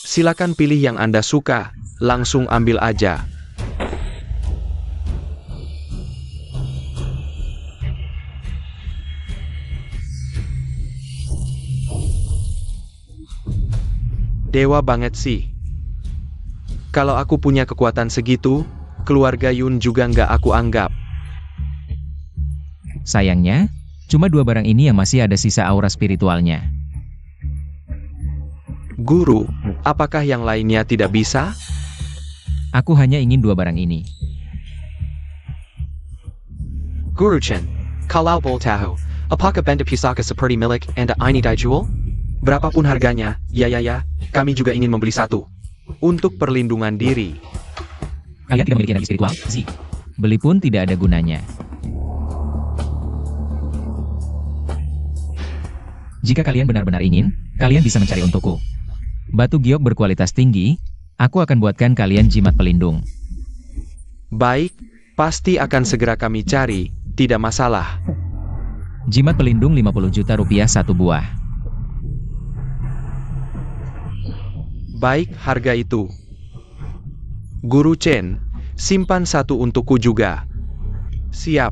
Silakan pilih yang Anda suka, langsung ambil aja. Dewa banget sih. Kalau aku punya kekuatan segitu, keluarga Yun juga nggak aku anggap.
Sayangnya, cuma 2 barang ini yang masih ada sisa aura spiritualnya.
Guru, apakah yang lainnya tidak bisa?
Aku hanya ingin 2 barang ini.
Guru Chen, kalau boleh tahu, apakah benda pusaka seperti milik Anda ini dijual?
Berapapun harganya, ya, kami juga ingin membeli satu. Untuk perlindungan diri.
Kalian tidak memiliki energi spiritual, Zi. Beli pun tidak ada gunanya. Jika kalian benar-benar ingin, kalian bisa mencari untukku. Batu giok berkualitas tinggi, aku akan buatkan kalian jimat pelindung.
Baik, pasti akan segera kami cari, tidak masalah.
Jimat pelindung 50 juta rupiah 1 buah.
Baik, harga itu. Guru Chen, simpan satu untukku juga. Siap.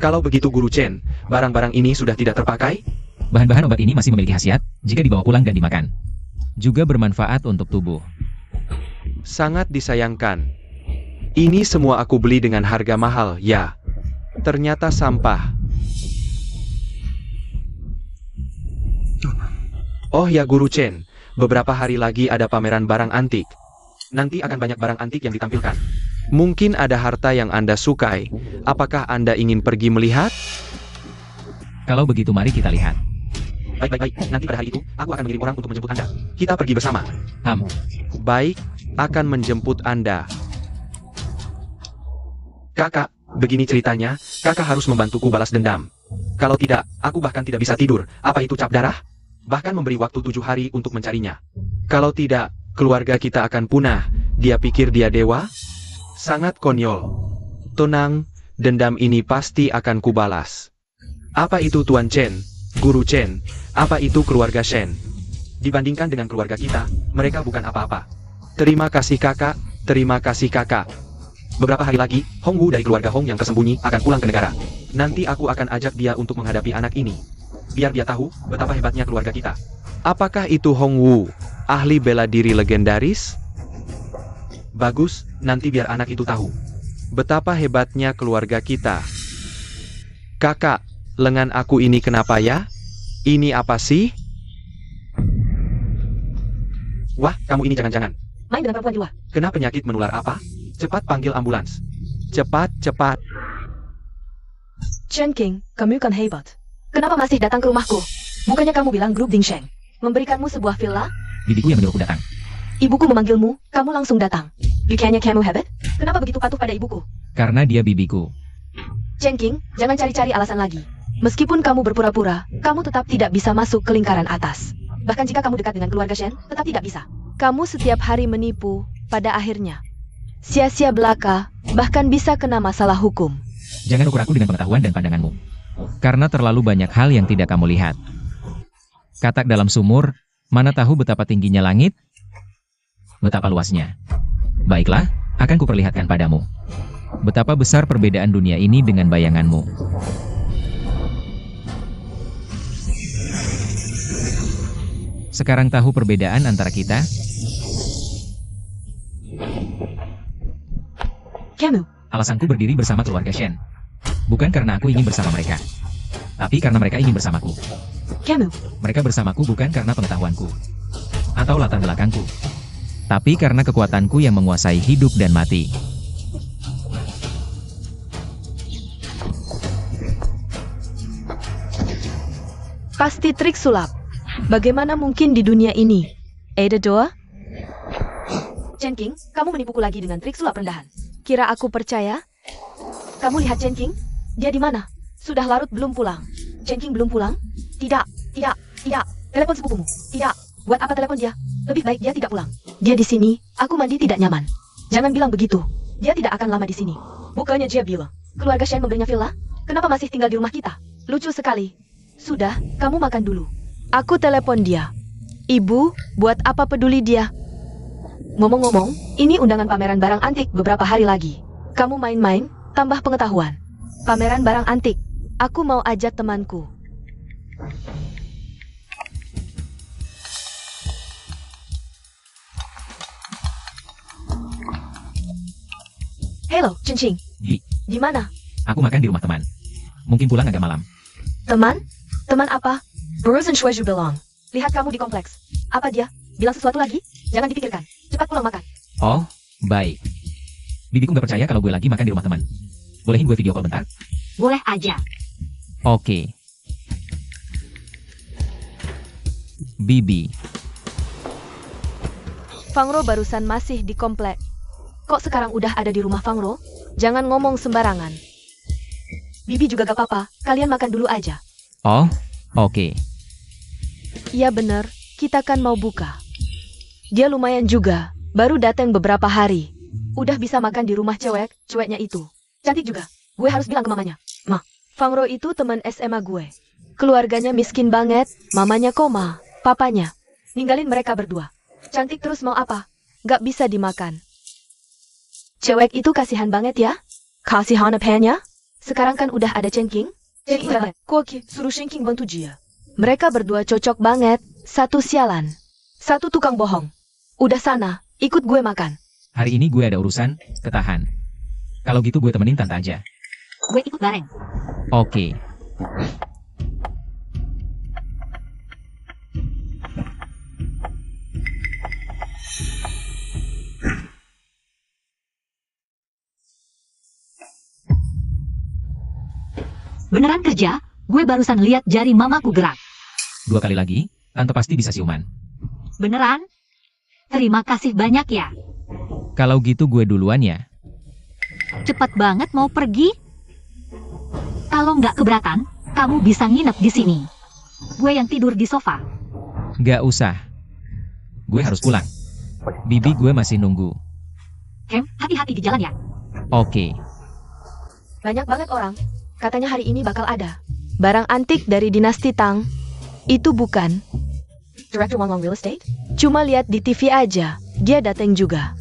Kalau begitu Guru Chen, barang-barang ini sudah tidak terpakai?
Bahan-bahan obat ini masih memiliki khasiat jika dibawa pulang dan dimakan. Juga bermanfaat untuk tubuh.
Sangat disayangkan. Ini semua aku beli dengan harga mahal, ya. Ternyata sampah. Oh ya Guru Chen, beberapa hari lagi ada pameran barang antik. Nanti akan banyak barang antik yang ditampilkan. Mungkin ada harta yang Anda sukai. Apakah Anda ingin pergi melihat?
Kalau begitu mari kita lihat.
Baik. Nanti pada hari itu, aku akan mengirim orang untuk menjemput Anda. Kita pergi bersama. Baik, akan menjemput Anda. Kakak, begini ceritanya, kakak harus membantuku balas dendam. Kalau tidak, aku bahkan tidak bisa tidur. Apa itu cap darah? Bahkan memberi waktu 7 hari untuk mencarinya. Kalau tidak, keluarga kita akan punah. Dia pikir dia dewa? Sangat konyol. Tenang, dendam ini pasti akan kubalas. Apa itu Tuan Chen, Guru Chen? Apa itu keluarga Shen? Dibandingkan dengan keluarga kita, mereka bukan apa-apa. Terima kasih kakak, terima kasih kakak. Beberapa hari lagi, Hong Wu dari keluarga Hong yang tersembunyi akan pulang ke negara. Nanti aku akan ajak dia untuk menghadapi anak ini. Biar dia tahu betapa hebatnya keluarga kita. Apakah itu Hong Wu, ahli bela diri legendaris? Bagus, nanti biar anak itu tahu betapa hebatnya keluarga kita. Kakak, lengan aku ini kenapa ya? Ini apa sih? Wah, kamu ini jangan-jangan
Main dengan perempuan di luar.
kena penyakit menular apa? Cepat panggil ambulans. Cepat.
Chen King, kamu kan hebat.
Kenapa masih datang ke rumahku? Bukannya kamu bilang grup Ding Sheng memberikanmu sebuah villa?
Bibiku yang menyuruhku datang.
Ibuku memanggilmu, kamu langsung datang. Bukannya kamu hebat? Kenapa begitu patuh pada ibuku?
Karena dia bibiku.
Chen King, jangan cari-cari alasan lagi. Meskipun kamu berpura-pura, kamu tetap tidak bisa masuk ke lingkaran atas. Bahkan jika kamu dekat dengan keluarga Shen, tetap tidak bisa.
Kamu setiap hari menipu, pada akhirnya sia-sia belaka, bahkan bisa kena masalah hukum.
Jangan ukur aku dengan pengetahuan dan pandanganmu. Karena terlalu banyak hal yang tidak kamu lihat. Katak dalam sumur, mana tahu betapa tingginya langit? Betapa luasnya. Baiklah, akan kuperlihatkan padamu. Betapa besar perbedaan dunia ini dengan bayanganmu. Sekarang tahu perbedaan antara kita?
Kamu,
Alasanku berdiri bersama keluarga Shen. Bukan karena aku ingin bersama mereka. Tapi karena mereka ingin bersamaku.
kamu,
Mereka bersamaku bukan karena pengetahuanku. Atau latar belakangku. Tapi karena kekuatanku yang menguasai hidup dan mati.
Pasti trik sulap. Bagaimana mungkin di dunia ini? Ada doa?
Chen King, kamu menipuku lagi dengan trik sulap rendahan.
Kira aku percaya?
Kamu lihat Chen King? Dia di mana? Sudah larut belum pulang. Chen King belum pulang? Tidak. Telepon sepupumu. Tidak. Buat apa telepon dia? Lebih baik dia tidak pulang. Dia di sini, aku mandi tidak nyaman. Jangan bilang begitu. Dia tidak akan lama di sini. Bukannya dia bilang, keluarga Shen memberinya villa? Kenapa masih tinggal di rumah kita? Lucu sekali. Sudah, kamu makan dulu.
Aku telepon dia. Ibu, buat apa peduli dia?
Ngomong-ngomong, ini undangan pameran barang antik beberapa hari lagi. Kamu main-main, tambah pengetahuan. Pameran barang antik.
Aku mau ajak temanku.
Halo, Chen Qing. Di mana?
Aku makan di rumah teman. Mungkin pulang agak malam.
Teman? Teman apa? Bruce and Shueju belong. Lihat kamu di kompleks. Apa dia? Bilang sesuatu lagi? Jangan dipikirkan. Cepat pulang makan.
Oh, baik. Bibiku nggak percaya kalau gue lagi makan di rumah teman. Bolehin gue video call bentar?
Boleh aja.
Oke. Bibi.
Fangro barusan masih di komplek.
Kok sekarang udah ada di rumah Fangro?
Jangan ngomong sembarangan.
Bibi juga gak apa-apa. Kalian makan dulu aja.
Oh, oke.
Iya bener, kita kan mau buka. Dia lumayan juga, baru datang beberapa hari.
Udah bisa makan di rumah ceweknya itu. Cantik juga. Gue harus bilang ke mamanya. Ma,
Fangro itu teman SMA gue. Keluarganya miskin banget, mamanya koma, papanya.
ninggalin mereka berdua. Cantik terus mau apa?
Gak bisa dimakan.
Cewek itu kasihan banget ya? Kasihan apanya? Sekarang kan udah ada Chen King. Chen King, Koki, suruh Shen King bantu dia.
Mereka berdua cocok banget, satu sialan.
Satu tukang bohong. Udah sana, ikut gue makan.
Hari ini gue ada urusan, ketahan. Kalau gitu gue temenin tante aja.
Gue ikut bareng.
Oke.
Beneran kerja? Gue barusan lihat jari mamaku gerak.
2 kali lagi, tante pasti bisa siuman.
Beneran? Terima kasih banyak ya.
Kalau gitu gue duluan ya.
Cepat banget mau pergi? Kalau nggak keberatan, kamu bisa nginep di sini. Gue yang tidur di sofa.
Gak usah. Gue harus pulang. Bibi gue masih nunggu.
Hati-hati di jalan ya.
Oke.
Banyak banget orang. Katanya hari ini bakal ada.
Barang antik dari dinasti Tang. Itu bukan.
Director Wang Real Estate?
Cuma lihat di TV aja. Dia datang juga.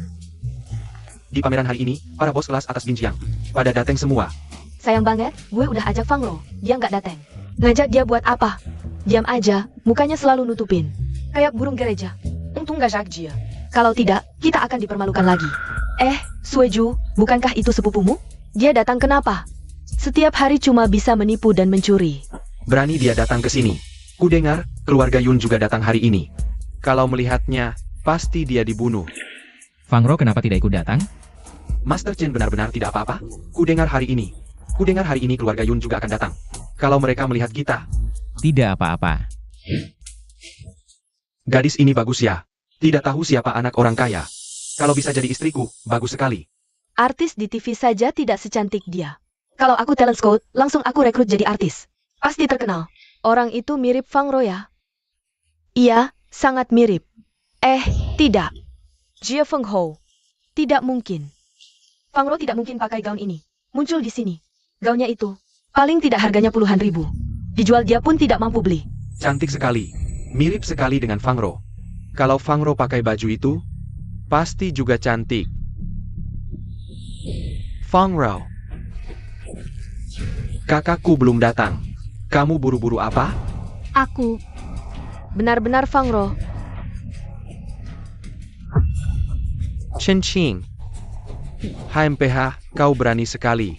Di pameran hari ini, para bos kelas atas Binjiang pada datang semua.
Sayang banget, gue udah ajak Fang Ro. Dia nggak datang.
Ngajak dia buat apa? Diam aja, mukanya selalu nutupin.
Kayak burung gereja. Untung gak ajak dia. Kalau tidak, kita akan dipermalukan lagi.
Sueju, bukankah itu sepupumu? Dia datang kenapa? Setiap hari cuma bisa menipu dan mencuri.
Berani dia datang ke sini. Ku dengar, keluarga Yun juga datang hari ini. Kalau melihatnya, pasti dia dibunuh.
Fang Ro kenapa tidak ikut datang?
Master Chen benar-benar tidak apa-apa. Ku dengar hari ini keluarga Yun juga akan datang. Kalau mereka melihat kita.
Tidak apa-apa.
Gadis ini bagus ya. Tidak tahu siapa anak orang kaya. Kalau bisa jadi istriku, bagus sekali.
Artis di TV saja tidak secantik dia.
Kalau aku talent scout, langsung aku rekrut jadi artis. Pasti terkenal.
Orang itu mirip Fang Ro ya? Iya, sangat mirip. Tidak. Jia Feng Ho. Tidak mungkin.
Fang Ro tidak mungkin pakai gaun ini. Muncul di sini. Gaunnya itu, paling tidak harganya puluhan ribu. Dijual dia pun tidak mampu beli.
Cantik sekali. Mirip sekali dengan Fang Ro. Kalau Fang Ro pakai baju itu, pasti juga cantik. Fang Ro. Kakakku belum datang. Kamu buru-buru apa?
Aku.
Benar-benar Fang Ro.
Chen Qing. HMPH, kau berani sekali.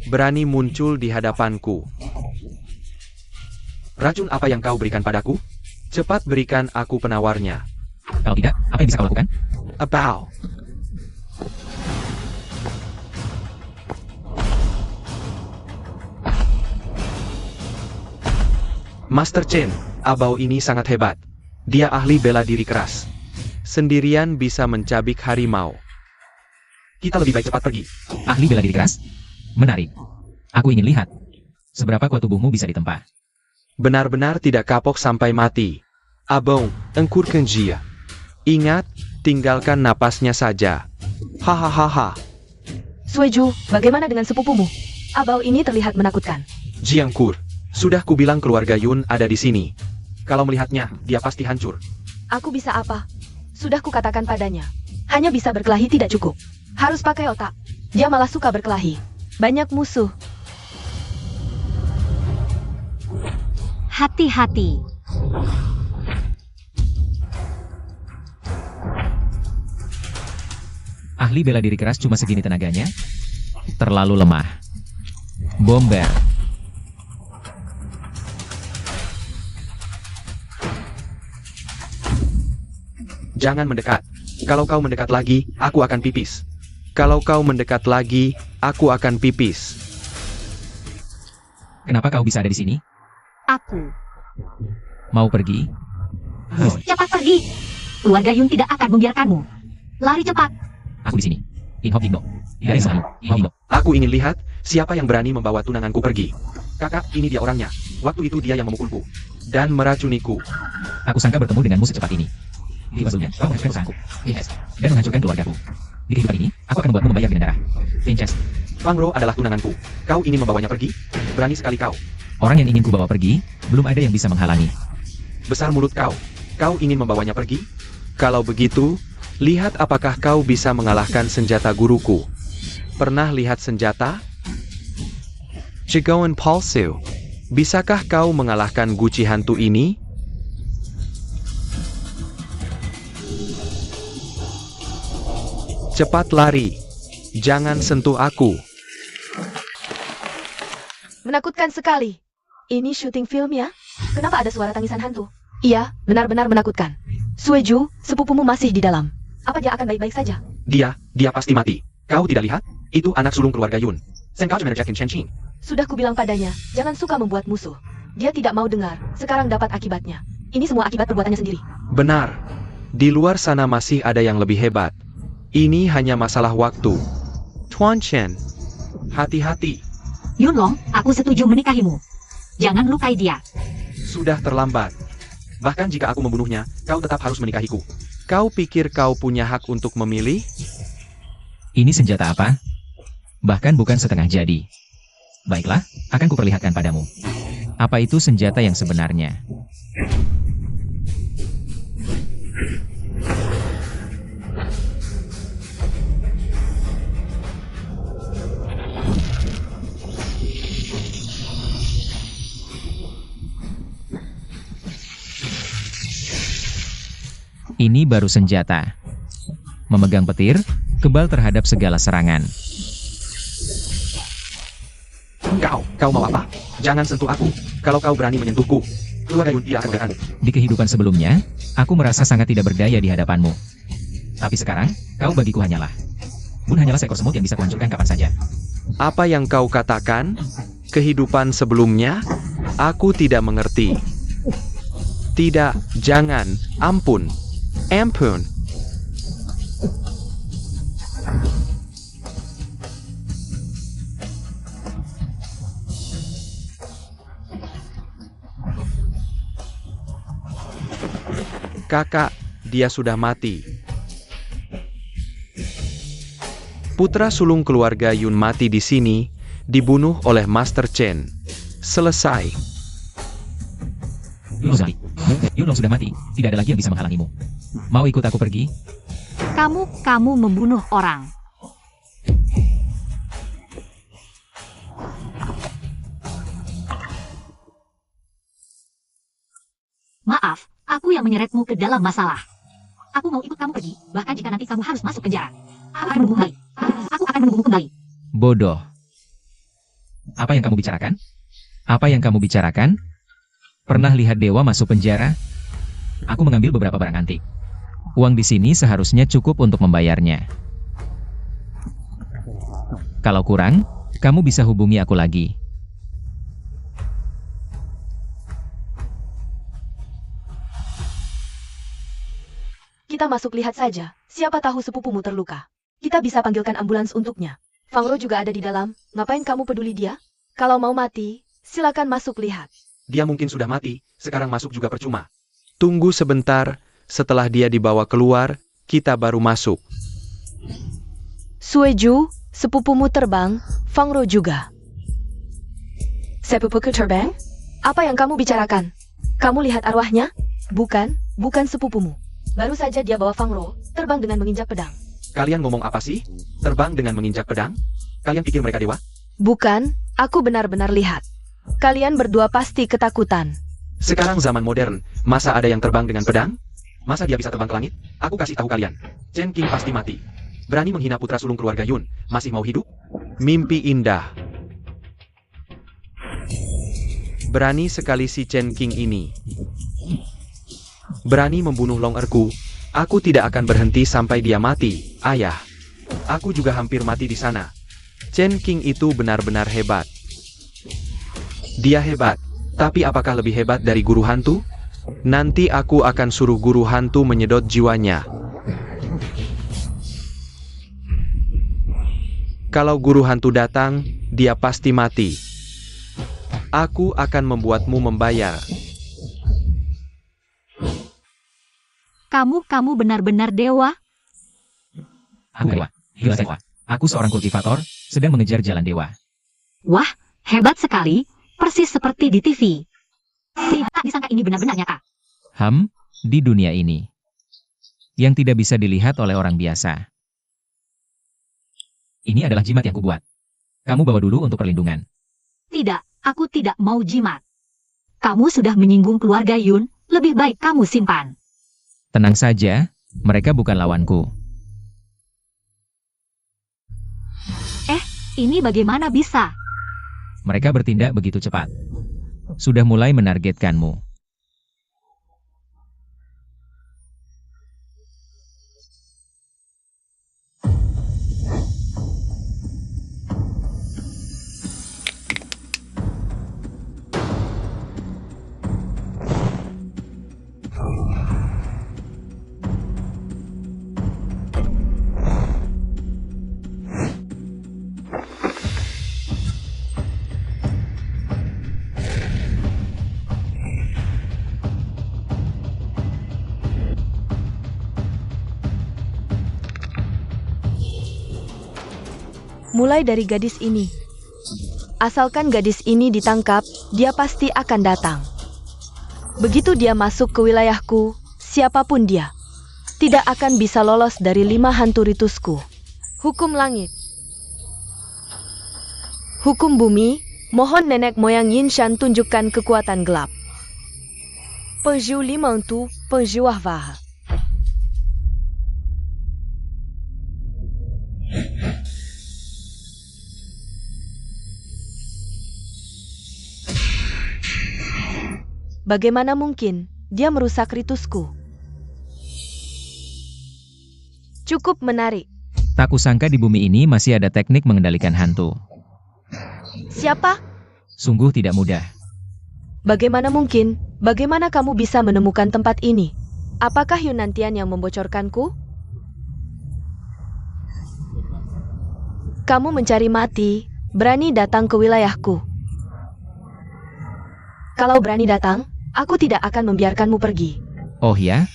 Berani muncul di hadapanku. Racun apa yang kau berikan padaku? Cepat berikan aku penawarnya.
Kalau tidak, apa yang bisa kau lakukan?
Abau. Master Chen, Abau ini sangat hebat. Dia ahli bela diri keras. Sendirian bisa mencabik harimau. Kita lebih baik cepat pergi.
Ahli bela diri keras? Menarik. Aku ingin lihat. Seberapa kuat tubuhmu bisa ditempa.
Benar-benar tidak kapok sampai mati. Abau, engkurkan dia. Ingat, tinggalkan napasnya saja. Hahaha.
Sueju, bagaimana dengan sepupumu? Abau ini terlihat menakutkan.
Jiangkur, sudah kubilang keluarga Yun ada di sini. Kalau melihatnya, dia pasti hancur.
Aku bisa apa? Sudah kukatakan padanya. Hanya bisa berkelahi tidak cukup. Harus pakai otak. Dia malah suka berkelahi.
Banyak musuh.
Hati-hati.
Ahli bela diri keras cuma segini tenaganya? Terlalu lemah. Bomber.
Jangan mendekat. Kalau kau mendekat lagi, aku akan pipis. Kalau kau mendekat lagi, aku akan pipis.
Kenapa kau bisa ada di sini?
Aku.
Mau pergi?
Cepat pergi. Keluarga Yun tidak akan membiarkanmu. Lari cepat.
Aku di sini. Inhok Digno. Tidak ada yang selalu. Inhok Digno.
Aku ingin lihat, siapa yang berani membawa tunanganku pergi. Kakak, ini dia orangnya. Waktu itu dia yang memukulku. Dan meracuniku.
Aku sangka bertemu denganmu secepat ini. Di sebelumnya, kau menghancurkan perusahaanku. Yes. Dan menghancurkan keluargaku. Di kehidupan ini, aku akan membuatmu membayar dengan darah. Vinces.
Fang Ro adalah tunanganku. Kau ingin membawanya pergi? Berani sekali kau.
Orang yang ingin ku bawa pergi, belum ada yang bisa menghalangi.
Besar mulut kau. Kau ingin membawanya pergi? Kalau begitu, lihat apakah kau bisa mengalahkan senjata guruku. Pernah lihat senjata? Cigoan palsu. Bisakah kau mengalahkan guci hantu ini? Cepat lari. Jangan sentuh aku.
Menakutkan sekali. Ini syuting film ya? Kenapa ada suara tangisan hantu? Iya, benar-benar menakutkan. Sueju, sepupumu masih di dalam. Apa dia akan baik-baik saja?
Dia pasti mati. Kau tidak lihat? Itu anak sulung keluarga Yun. Sen kau cuma Chen Qing.
Sudah kubilang padanya, jangan suka membuat musuh. Dia tidak mau dengar, sekarang dapat akibatnya. Ini semua akibat perbuatannya sendiri.
Benar. Di luar sana masih ada yang lebih hebat. Ini hanya masalah waktu.
Tuan Chen,
Hati-hati.
Yunlong, aku setuju menikahimu. Jangan lukai dia.
Sudah terlambat. Bahkan jika aku membunuhnya, kau tetap harus menikahiku. Kau pikir kau punya hak untuk memilih?
Ini senjata apa? Bahkan bukan setengah jadi. Baiklah, akan kuperlihatkan padamu. Apa itu senjata yang sebenarnya? Ini baru senjata. Memegang petir, kebal terhadap segala serangan.
Kau mau apa? Jangan sentuh aku. Kalau kau berani menyentuhku, keluarga Yun tidak akan berani.
Di kehidupan sebelumnya, aku merasa sangat tidak berdaya di hadapanmu. Tapi sekarang, kau bagiku hanyalah. Bun hanyalah seekor semut yang bisa kuhancurkan kapan saja.
Apa yang kau katakan? Kehidupan sebelumnya? Aku tidak mengerti. Tidak, jangan, ampun. Ampun. Kakak, dia sudah mati. Putra sulung keluarga Yun mati di sini, dibunuh oleh Master Chen. Selesai.
Yunlong sudah mati. Tidak ada lagi yang bisa menghalangimu. Mau ikut aku pergi?
Kamu membunuh orang. Maaf, aku yang menyeretmu ke dalam masalah. Aku mau ikut kamu pergi, bahkan jika nanti kamu harus masuk penjara. Aku akan menunggumu kembali.
Bodoh. Apa yang kamu bicarakan? Apa yang kamu bicarakan? Pernah lihat dewa masuk penjara? Aku mengambil beberapa barang antik. Uang di sini seharusnya cukup untuk membayarnya. Kalau kurang, kamu bisa hubungi aku lagi.
Kita masuk lihat saja, siapa tahu sepupumu terluka. Kita bisa panggilkan ambulans untuknya. Fangro juga ada di dalam, ngapain kamu peduli dia? Kalau mau mati, silakan masuk lihat.
Dia mungkin sudah mati, sekarang masuk juga percuma. Tunggu sebentar, setelah dia dibawa keluar, kita baru masuk.
Sueju, sepupumu terbang, Fangro juga.
Sepupuku terbang? Apa yang kamu bicarakan? Kamu lihat arwahnya? Bukan sepupumu. Baru saja dia bawa Fangro, terbang dengan menginjak pedang.
Kalian ngomong apa sih? Terbang dengan menginjak pedang? Kalian pikir mereka dewa?
Bukan, aku benar-benar lihat. Kalian berdua pasti ketakutan.
Sekarang zaman modern, masa ada yang terbang dengan pedang? Masa dia bisa terbang ke langit? Aku kasih tahu kalian, Chen Qing pasti mati. Berani menghina putra sulung keluarga Yun, masih mau hidup? Mimpi indah. Berani sekali si Chen Qing ini. Berani membunuh Long Erku. Aku tidak akan berhenti sampai dia mati, ayah. Aku juga hampir mati di sana. Chen Qing itu benar-benar hebat. Dia hebat, tapi apakah lebih hebat dari guru hantu? Nanti aku akan suruh guru hantu menyedot jiwanya. Kalau guru hantu datang, dia pasti mati. Aku akan membuatmu membayar.
Kamu benar-benar dewa?
Aku dewa. Gila dewa. Aku seorang kultivator, sedang mengejar jalan dewa.
Wah, hebat sekali. Persis seperti di TV. Tidak disangka ini benar-benar nyata.
Di dunia ini. Yang tidak bisa dilihat oleh orang biasa. Ini adalah jimat yang kubuat. Kamu bawa dulu untuk perlindungan.
Tidak, aku tidak mau jimat. Kamu sudah menyinggung keluarga Yun, lebih baik kamu simpan.
Tenang saja, mereka bukan lawanku.
Ini bagaimana bisa?
Mereka bertindak begitu cepat. Sudah mulai menargetkanmu.
Mulai dari gadis ini. Asalkan gadis ini ditangkap, dia pasti akan datang. Begitu dia masuk ke wilayahku, siapapun dia tidak akan bisa lolos dari 5 hantu ritusku. Hukum langit. Hukum bumi, mohon nenek moyang Yinshan tunjukkan kekuatan gelap. Penjiu limang tu, penjiu ahvah. Bagaimana mungkin dia merusak ritusku? Cukup menarik.
Tak kusangka di bumi ini masih ada teknik mengendalikan hantu.
Siapa?
Sungguh tidak mudah.
Bagaimana mungkin? Bagaimana kamu bisa menemukan tempat ini? Apakah Yunantian yang membocorkanku? Kamu mencari mati, berani datang ke wilayahku. Kalau berani datang, aku tidak akan membiarkanmu pergi.
Oh ya?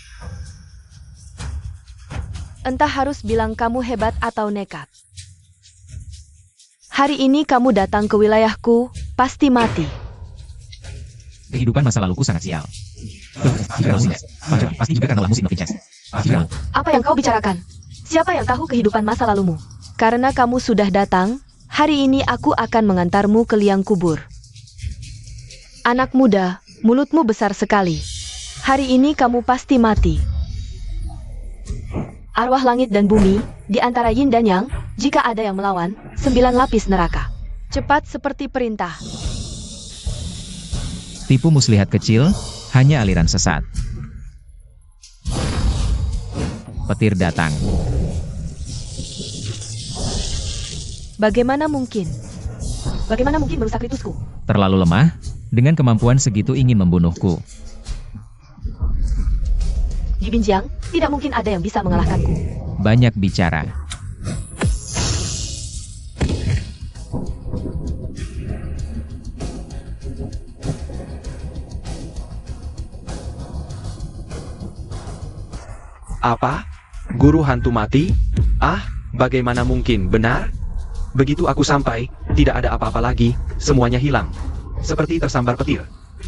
Entah harus bilang kamu hebat atau nekat. Hari ini kamu datang ke wilayahku, pasti mati.
Kehidupan masa laluku sangat sial. Pasti juga karena musik Novichas.
Apa yang kau bicarakan? Siapa yang tahu kehidupan masa lalumu?
Karena kamu sudah datang, hari ini aku akan mengantarmu ke liang kubur. Anak muda, mulutmu besar sekali. Hari ini kamu pasti mati.
Arwah langit dan bumi, di antara yin dan yang, jika ada yang melawan, 9 lapis neraka.
Cepat seperti perintah.
Tipu muslihat kecil, hanya aliran sesat. Petir datang.
Bagaimana mungkin?
Bagaimana mungkin merusak ritusku?
Terlalu lemah, dengan kemampuan segitu ingin membunuhku.
Di Binjiang, tidak mungkin ada yang bisa mengalahkanku.
Banyak bicara.
Apa? Guru hantu mati? Ah, bagaimana mungkin, benar? Begitu aku sampai, tidak ada apa-apa lagi, semuanya hilang. Seperti tersambar petir.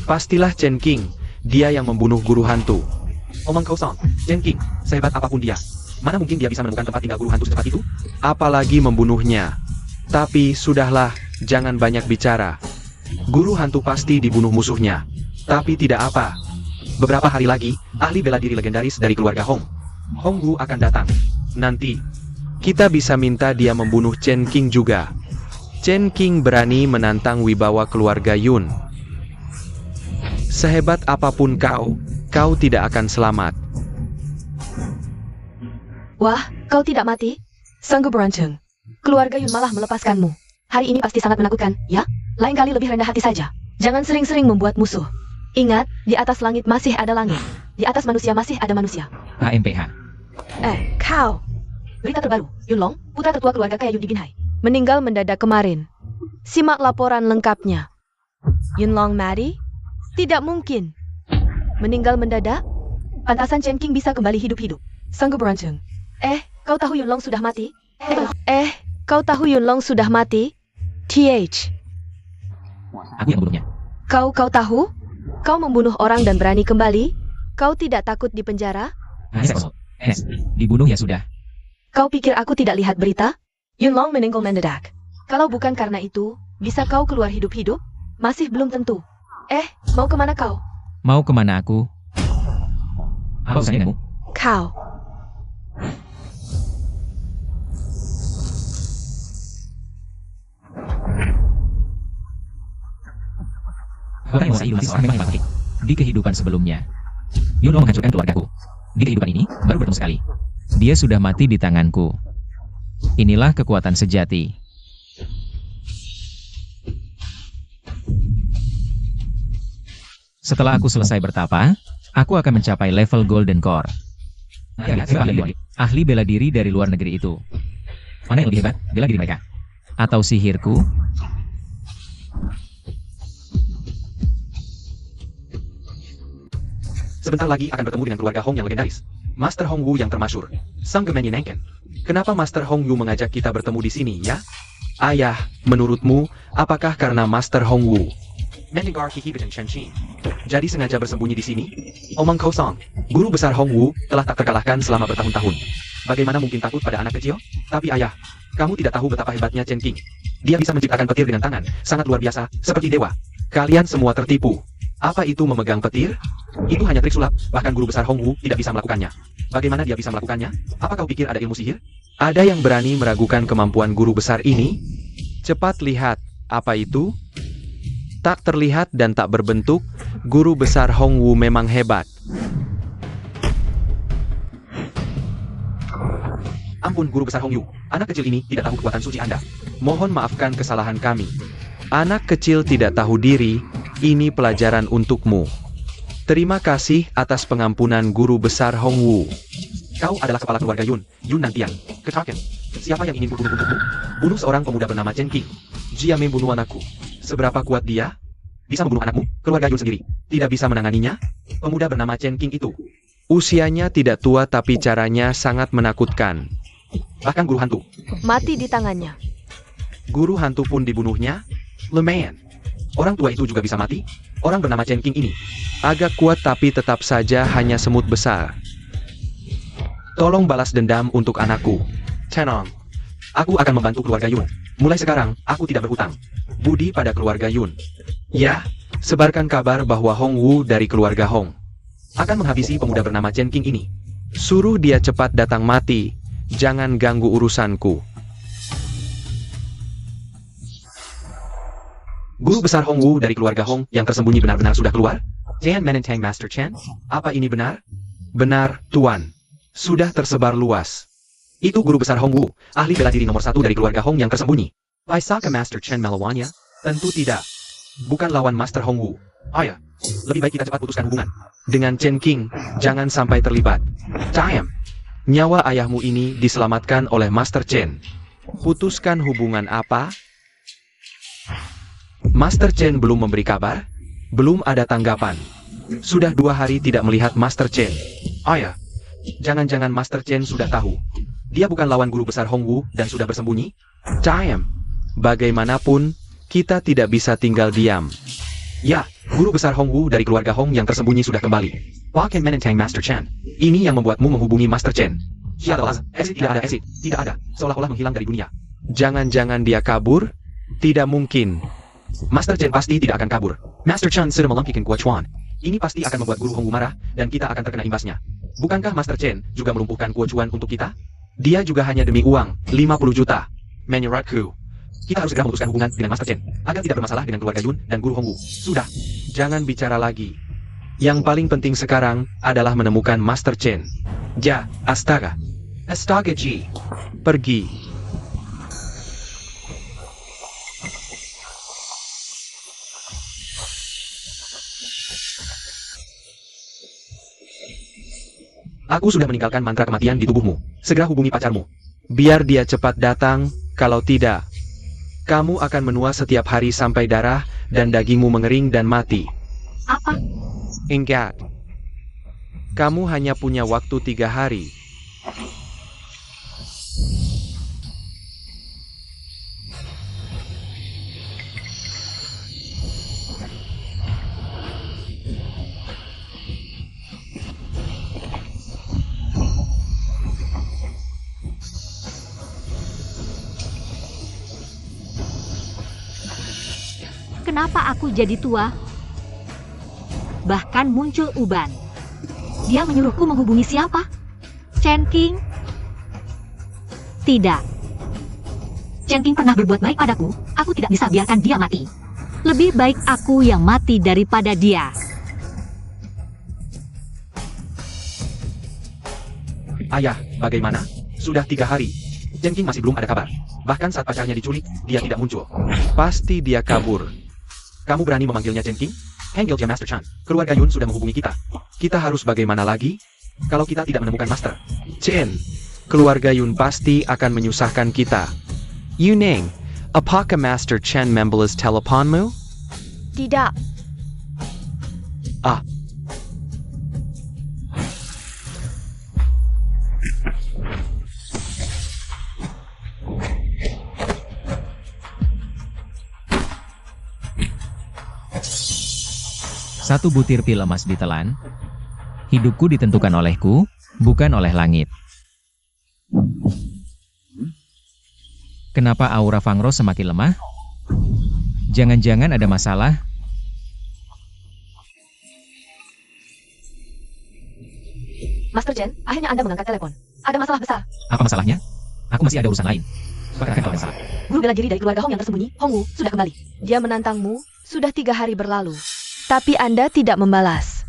Pastilah Chen King, dia yang membunuh guru hantu. Omong kosong, Chen King, sehebat apapun dia. Mana mungkin dia bisa menemukan tempat tinggal guru hantu secepat itu? Apalagi membunuhnya. Tapi sudahlah, jangan banyak bicara. Guru hantu pasti dibunuh musuhnya. Tapi tidak apa. Beberapa hari lagi, ahli bela diri legendaris dari keluarga Hong Wu akan datang. Nanti, kita bisa minta dia membunuh Chen King juga. Chen King berani menantang wibawa keluarga Yun. Sehebat apapun kau tidak akan selamat.
Wah, kau tidak mati? Sanggup berancang. Keluarga Yun malah melepaskanmu. Hari ini pasti sangat menakutkan, ya? Lain kali lebih rendah hati saja. Jangan sering-sering membuat musuh. Ingat, di atas langit masih ada langit. Di atas manusia masih ada manusia.
AMPH.
Kau.
Berita terbaru, Yunlong, putra tertua keluarga kaya Yun di Binhai.
Meninggal mendadak kemarin. Simak laporan lengkapnya. Yunlong mati? Tidak mungkin. Meninggal mendadak?
Pantasan Chen King bisa kembali hidup-hidup. Sanggup berancang. Kau tahu Yunlong sudah mati?
Kau tahu Yunlong sudah mati? TH.
Aku yang membunuhnya.
Kau tahu? Kau membunuh orang dan berani kembali? Kau tidak takut di penjara?
Dibunuh ya sudah.
Kau pikir aku tidak lihat berita? Yunlong meninggal mendadak. Kalau bukan karena itu, bisa kau keluar hidup-hidup? Masih belum tentu. Mau kemana kau?
Mau kemana aku? Apa urusannya denganmu?
Kau.
Bukan yang menguasai seorang memang hebat. Di kehidupan sebelumnya, Yuno menghancurkan keluargaku. Di kehidupan ini, baru bertemu sekali. Dia sudah mati di tanganku. Inilah kekuatan sejati. Setelah aku selesai bertapa, aku akan mencapai level Golden Core. Ahli bela diri dari luar negeri itu. Mana yang lebih hebat, bela diri mereka? Atau sihirku?
Sebentar lagi akan bertemu dengan keluarga Hong yang legendaris. Master Hong Wu yang termasyur. Sang Gemen Yenengken. Kenapa Master Hong Wu mengajak kita bertemu di sini, ya? Ayah, menurutmu, apakah karena Master Hong Wu mendengar hihibitan Chen Qi, jadi sengaja bersembunyi di sini? Omong kosong. Guru besar Hong Wu telah tak terkalahkan selama bertahun-tahun. Bagaimana mungkin takut pada anak kecil? Tapi ayah, kamu tidak tahu betapa hebatnya Chen Qi. Dia bisa menciptakan petir dengan tangan, sangat luar biasa, seperti dewa. Kalian semua tertipu. Apa itu memegang petir? Itu hanya trik sulap, bahkan guru besar Hong Wu tidak bisa melakukannya. Bagaimana dia bisa melakukannya? Apa kau pikir ada ilmu sihir? Ada yang berani meragukan kemampuan guru besar ini? Cepat lihat, apa itu? Tak terlihat dan tak berbentuk, guru besar Hong Wu memang hebat. Ampun guru besar Hong Wu, anak kecil ini tidak tahu kekuatan suci Anda. Mohon maafkan kesalahan kami. Anak kecil tidak tahu diri, ini pelajaran untukmu. Terima kasih atas pengampunan guru besar Hong Wu. Kau adalah kepala keluarga Yun Nantian. Ketahuan. Siapa yang ingin kubunuh untukmu? Bunuh seorang pemuda bernama Chen Qi. Dia membunuh anakku. Seberapa kuat dia? Bisa membunuh anakmu, keluarga Yun sendiri. Tidak bisa menanganinya? Pemuda bernama Chen Qi itu. Usianya tidak tua tapi caranya sangat menakutkan. Bahkan guru hantu.
Mati di tangannya.
Guru hantu pun dibunuhnya? Lumayan. Orang tua itu juga bisa mati? Orang bernama Chen Qi ini agak kuat tapi tetap saja hanya semut besar. Tolong balas dendam untuk anakku. Tenang. Aku akan membantu keluarga Yun. Mulai sekarang, aku tidak berhutang budi pada keluarga Yun. Ya, sebarkan kabar bahwa Hong Wu dari keluarga Hong akan menghabisi pemuda bernama Chen Qi ini. Suruh dia cepat datang mati. Jangan ganggu urusanku. Guru besar Hong Wu dari keluarga Hong yang tersembunyi benar-benar sudah keluar? Jian Menentang Master Chen? Apa ini benar? Benar, Tuan. Sudah tersebar luas. Itu guru besar Hong Wu, ahli bela diri nomor 1 dari keluarga Hong yang tersembunyi. Bisakah Master Chen melawannya? Tentu tidak. Bukan lawan Master Hong Wu. Ayah, lebih baik kita cepat putuskan hubungan dengan Chen Qi, jangan sampai terlibat. Time. Nyawa ayahmu ini diselamatkan oleh Master Chen. Putuskan hubungan apa? Master Chen belum memberi kabar? Belum ada tanggapan. Sudah 2 hari tidak melihat Master Chen. Ayah, jangan-jangan Master Chen sudah tahu. Dia bukan lawan guru besar Hong Wu dan sudah bersembunyi? Time. Bagaimanapun, kita tidak bisa tinggal diam. Ya, guru besar Hong Wu dari keluarga Hong yang tersembunyi sudah kembali. Waken Menentang Master Chen. Ini yang membuatmu menghubungi Master Chen. Shadowless, exit tidak ada exit. Tidak ada, seolah-olah menghilang dari dunia. Jangan-jangan dia kabur? Tidak mungkin. Master Chen pasti tidak akan kabur. Master Chen sudah melampikan Guo Chuan. Ini pasti akan membuat guru Hong Wu marah, dan kita akan terkena imbasnya. Bukankah Master Chen juga melumpuhkan Guo Chuan untuk kita? Dia juga hanya demi uang, 50 juta. Menurutku, kita harus segera memutuskan hubungan dengan Master Chen, agar tidak bermasalah dengan keluarga Yun dan guru Hong Wu. Sudah, jangan bicara lagi. Yang paling penting sekarang adalah menemukan Master Chen. Ja, astaga. Astaga Ji. Pergi. Aku sudah meninggalkan mantra kematian di tubuhmu. Segera hubungi pacarmu. Biar dia cepat datang, kalau tidak, kamu akan menua setiap hari sampai darah, dan dagingmu mengering dan mati.
Apa?
Ingat. Kamu hanya punya waktu 3 hari.
Kenapa aku jadi tua? Bahkan muncul uban. Dia menyuruhku menghubungi siapa? Chen Qi? Tidak. Chen Qi pernah berbuat baik padaku. Aku tidak bisa biarkan dia mati. Lebih baik aku yang mati daripada dia.
Ayah, bagaimana? Sudah 3 hari. Chen Qi masih belum ada kabar. Bahkan saat pacarnya diculik, dia tidak muncul. Pasti dia kabur. Kamu berani memanggilnya Chen Qi? Panggil dia Master Chan. Keluarga Yun sudah menghubungi kita. Kita harus bagaimana lagi? Kalau kita tidak menemukan Master Chen, keluarga Yun pasti akan menyusahkan kita. Yuning, apakah Master Chen membalas teleponmu?
Tidak.
Ah.
Satu butir pil emas ditelan. Hidupku ditentukan olehku, bukan oleh langit. Kenapa aura Fangro semakin lemah? Jangan-jangan ada masalah?
Master Chen, akhirnya Anda mengangkat telepon. Ada masalah besar.
Apa masalahnya? Aku masih ada urusan lain. Katakan kalau ada masalah.
Guru bela diri dari keluarga Hong yang tersembunyi, Hong Wu, sudah kembali.
Dia menantangmu sudah 3 hari berlalu. Tapi Anda tidak membalas.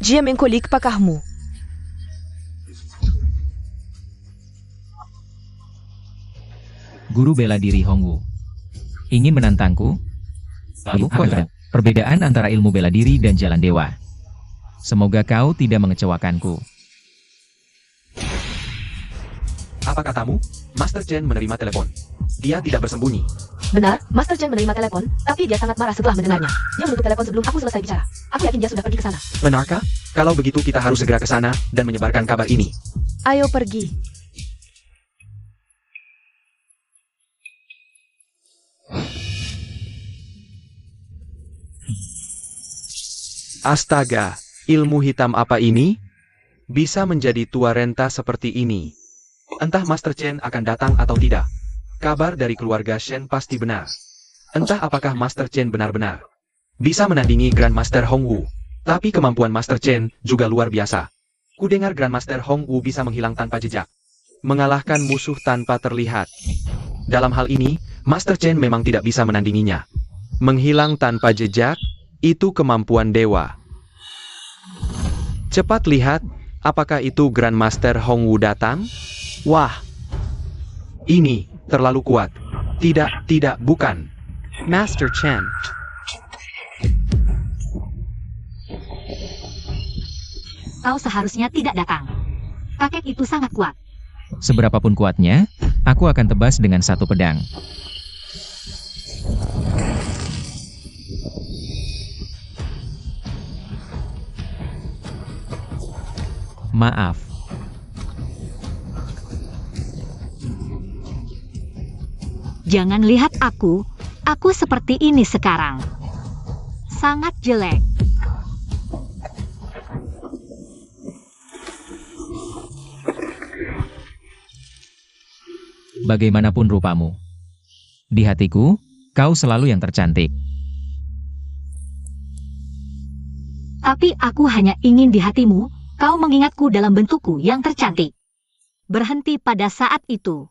Dia mengkulik pakahmu.
Guru bela diri Hongwu ingin menantangku. Lalu, perbedaan antara ilmu bela diri dan jalan dewa. Semoga kau tidak mengecewakanku.
Apa katamu? Master Chen menerima telepon. Dia tidak bersembunyi.
Benar, Master Chen menerima telepon, tapi dia sangat marah setelah mendengarnya. Dia menutup telepon sebelum aku selesai bicara. Aku yakin dia sudah pergi ke sana.
Benarkah? Kalau begitu kita harus segera ke sana dan menyebarkan kabar ini.
Ayo pergi.
Astaga, ilmu hitam apa ini? Bisa menjadi tua renta seperti ini. Entah Master Chen akan datang atau tidak. Kabar dari keluarga Shen pasti benar. Entah apakah Master Chen benar-benar bisa menandingi Grandmaster Hong Wu. Tapi kemampuan Master Chen juga luar biasa. Kudengar Grandmaster Hong Wu bisa menghilang tanpa jejak. Mengalahkan musuh tanpa terlihat. Dalam hal ini, Master Chen memang tidak bisa menandinginya. Menghilang tanpa jejak, itu kemampuan dewa. Cepat lihat, apakah itu Grandmaster Hong Wu datang? Wah, ini terlalu kuat. Tidak, bukan. Master Chen.
Kau seharusnya tidak datang. Kakek itu sangat kuat.
Seberapapun kuatnya, aku akan tebas dengan satu pedang. Maaf.
Jangan lihat aku seperti ini sekarang. Sangat jelek.
Bagaimanapun rupamu, di hatiku, kau selalu yang tercantik.
Tapi aku hanya ingin di hatimu, kau mengingatku dalam bentukku yang tercantik. Berhenti pada saat itu.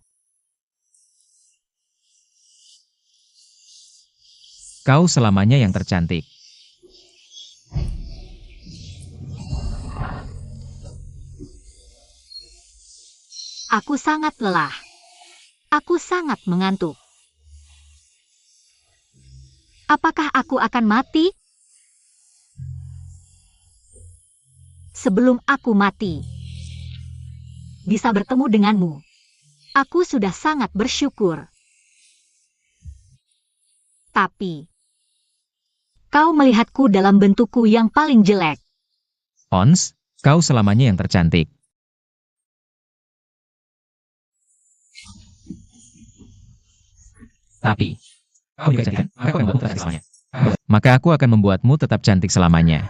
Kau selamanya yang tercantik.
Aku sangat lelah. Aku sangat mengantuk. Apakah aku akan mati? Sebelum aku mati, bisa bertemu denganmu. Aku sudah sangat bersyukur. Tapi, kau melihatku dalam bentukku yang paling jelek.
Ons, kau selamanya yang tercantik. Tapi, kau juga cantik kan? Maka aku akan membuatmu tetap cantik selamanya. Maka aku akan membuatmu tetap cantik selamanya.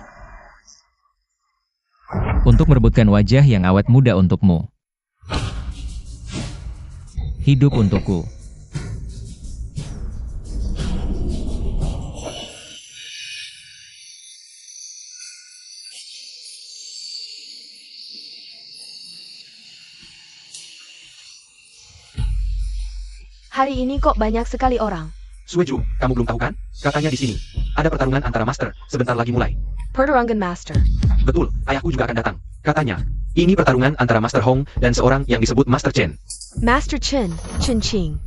Untuk merebutkan wajah yang awet muda untukmu. Hidup untukku.
Hari ini kok banyak sekali orang.
Sueju, kamu belum tahu kan? Katanya di sini ada pertarungan antara master, sebentar lagi mulai.
Pertarungan Master.
Betul, ayahku juga akan datang. Katanya, ini pertarungan antara Master Hong dan seorang yang disebut Master Chen.
Master Chen, Chen Qing.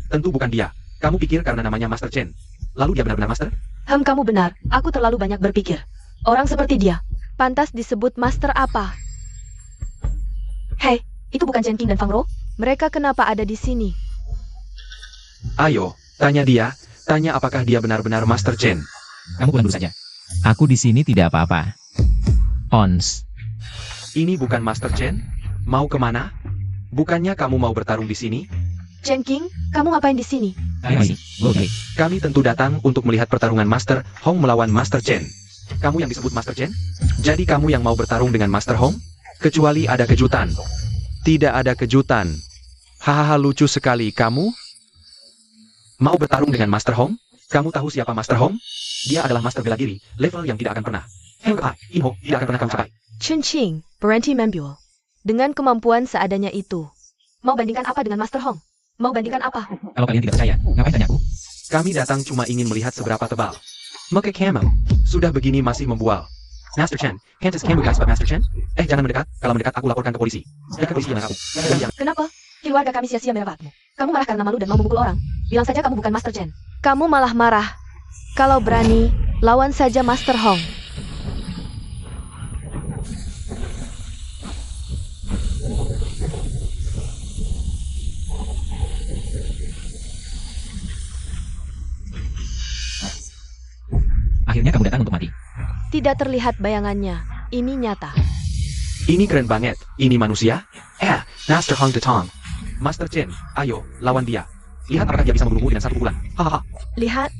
Tentu bukan dia. Kamu pikir karena namanya Master Chen, lalu dia benar-benar master?
Kamu benar. Aku terlalu banyak berpikir. Orang seperti dia.
Pantas disebut Master apa?
Hei, itu bukan Chen Qing dan Fang Ro?
Mereka kenapa ada di sini?
Ayo, tanya dia. Tanya apakah dia benar-benar Master Chen.
Kamu pulang dulu saja. Aku di sini tidak apa-apa. Ons.
Ini bukan Master Chen? Mau kemana? Bukannya kamu mau bertarung di sini?
Chen King, kamu ngapain di sini?
Ayo sini, gue.
Kami tentu datang untuk melihat pertarungan Master Hong melawan Master Chen. Kamu yang disebut Master Chen? Jadi kamu yang mau bertarung dengan Master Hong? Kecuali ada kejutan. Tidak ada kejutan. Hahaha, lucu sekali kamu. Mau bertarung dengan Master Hong? Kamu tahu siapa Master Hong? Dia adalah Master bela diri, level yang tidak akan pernah. Inho, tidak akan pernah kamu capai.
Chen Qing, berhenti membual. Dengan kemampuan seadanya itu.
Mau bandingkan apa dengan Master Hong? Mau bandingkan apa?
Kalau kalian tidak percaya, ngapain tanya aku?
Kami datang cuma ingin melihat seberapa tebal. Maka kamu, sudah begini masih membual. Master Chen, Kantas kamu guys, Master Chen? Jangan mendekat, kalau mendekat aku laporkan ke polisi. Dekat polisi yang aku.
Kenapa? Keluarga kami sia-sia merawatmu. Kamu marah karena malu dan mau memukul orang. Bilang saja kamu bukan Master Chen.
Kamu malah marah. Kalau berani, lawan saja Master Hong.
Akhirnya kamu datang untuk mati.
Tidak terlihat bayangannya. Ini nyata.
Ini keren banget. Ini manusia? Master Hong Detong. Master Chen, ayo, lawan dia. Lihat apakah dia bisa membunuhmu dengan satu pukulan. Hahaha.
Lihat,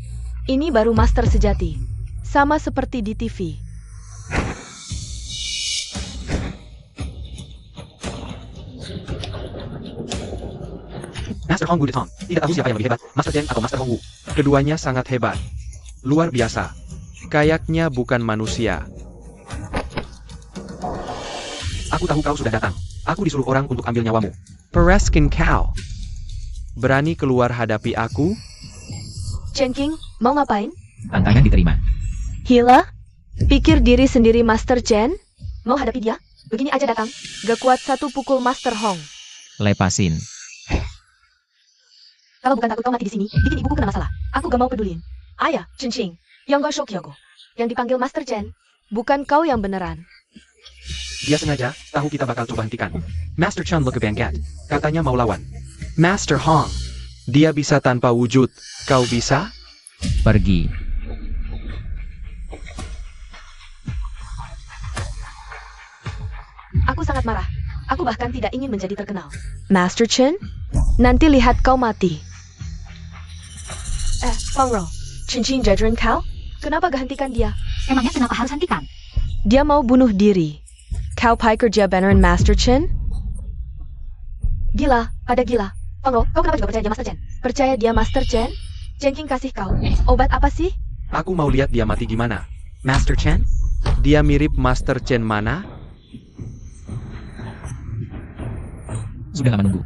ini baru master sejati. Sama seperti di TV.
Master Hong Wu Detong. Tidak tahu siapa yang lebih hebat, Master Chen atau Master Hong Wu. Keduanya sangat hebat. Luar biasa. Kayaknya bukan manusia. Aku tahu kau sudah datang. Aku disuruh orang untuk ambil nyawamu. Pereskin kau. Berani keluar hadapi aku?
Chen King, mau ngapain?
Tantangan diterima.
Hila? Pikir diri sendiri Master Chen?
Mau hadapi dia? Begini aja datang.
Gak kuat satu pukul Master Hong.
Lepasin.
Kalau bukan takut kau mati di sini, bikin ibuku kena masalah. Aku gak mau pedulin. Ayah, Chen Qing, Yonggo Shokyogo. Yang dipanggil Master Chen.
Bukan kau yang beneran.
Dia sengaja tahu kita bakal coba hentikan. Master Chen look bangkat. Katanya mau lawan. Master Hong. Dia bisa tanpa wujud. Kau bisa?
Pergi.
Aku sangat marah. Aku bahkan tidak ingin menjadi terkenal.
Master Chen? Nanti lihat kau mati.
Fangro, Chen Qing jajaran kau? Kenapa gak hentikan dia?
Emangnya kenapa harus hentikan?
Dia mau bunuh diri. Kau pai kerja beneran Master Chen?
Gila, ada gila. Fangro, kau kenapa juga percaya dia Master Chen?
Percaya dia Master Chen?
Chen Qing kasih kau.
Obat apa sih?
Aku mau lihat dia mati gimana. Master Chen? Dia mirip Master Chen mana?
Sudah lama nunggu.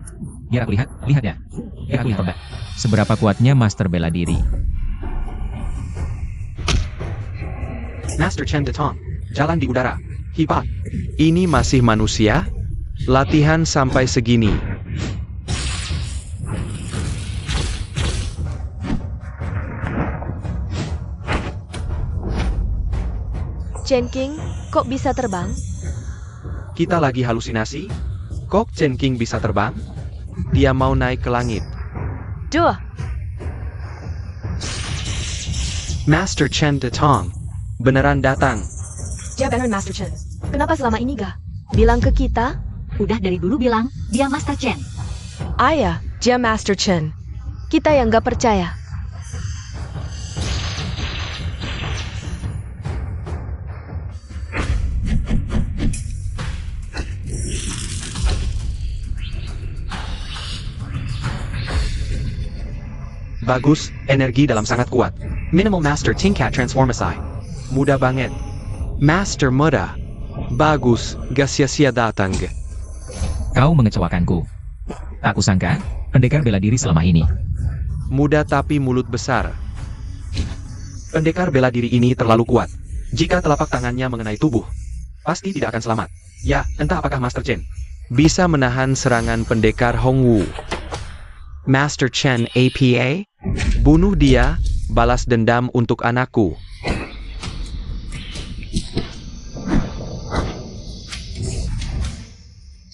Biar aku lihat ya. Biar aku lihat obat. Seberapa kuatnya Master bela diri.
Master Chen Detong. Jalan di udara. Hebat. Ini masih manusia? Latihan sampai segini.
Chen King, kok bisa terbang?
Kita lagi halusinasi? Kok Chen King bisa terbang? Dia mau naik ke langit.
Duh,
Master Chen Detong. Beneran datang.
Dia beneran Master Chen. Kenapa selama ini gak?
bilang ke kita?
Udah dari dulu bilang, dia Master Chen.
Ayah, dia Master Chen. Kita yang gak percaya.
Bagus, energi dalam sangat kuat. Minimal Master tingkat transformasi. Mudah banget. Master muda. Bagus, gak sia-sia datang.
Kau mengecewakanku. Tak kusangka, pendekar bela diri selama ini.
Muda tapi mulut besar. Pendekar bela diri ini terlalu kuat. Jika telapak tangannya mengenai tubuh, pasti tidak akan selamat. Ya, entah apakah Master Chen bisa menahan serangan pendekar Hong Wu. Master Chen APA? Bunuh dia, balas dendam untuk anakku.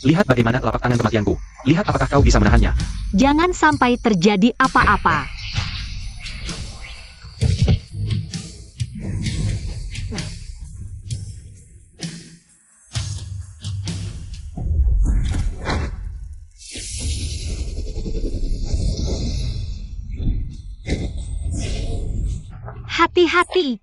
Lihat bagaimana telapak tangan kematianku. Lihat apakah kau bisa menahannya.
Jangan sampai terjadi apa-apa. Hati-hati.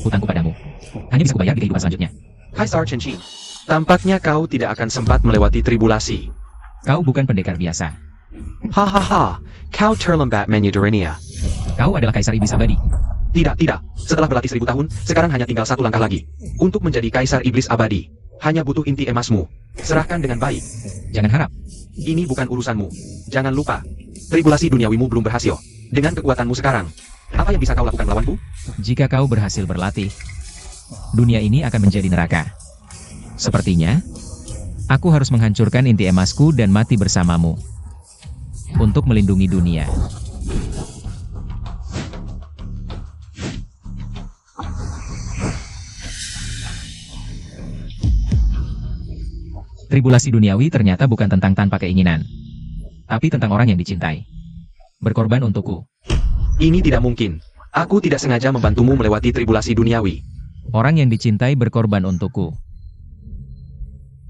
Hutangku padamu hanya bisa kubayar di kehidupan selanjutnya.
Kaisar Chen-Chi, tampaknya kau tidak akan sempat melewati tribulasi.
Kau bukan pendekar biasa.
Hahaha, kau terlambat menyadarinya.
Kau adalah kaisar iblis abadi.
Tidak, tidak. Setelah berlatih 1000 tahun, sekarang hanya tinggal satu langkah lagi. Untuk menjadi kaisar iblis abadi, hanya butuh inti emasmu. Serahkan dengan baik.
Jangan harap.
Ini bukan urusanmu. Jangan lupa, tribulasi duniawimu belum berhasil. Dengan kekuatanmu sekarang, apa yang bisa kau lakukan melawanku?
Jika kau berhasil berlatih, dunia ini akan menjadi neraka. Sepertinya, aku harus menghancurkan inti emasku dan mati bersamamu untuk melindungi dunia. Tribulasi duniawi ternyata bukan tentang tanpa keinginan, tapi tentang orang yang dicintai. Berkorban untukku.
Ini tidak mungkin. Aku tidak sengaja membantumu melewati tribulasi duniawi.
Orang yang dicintai berkorban untukku.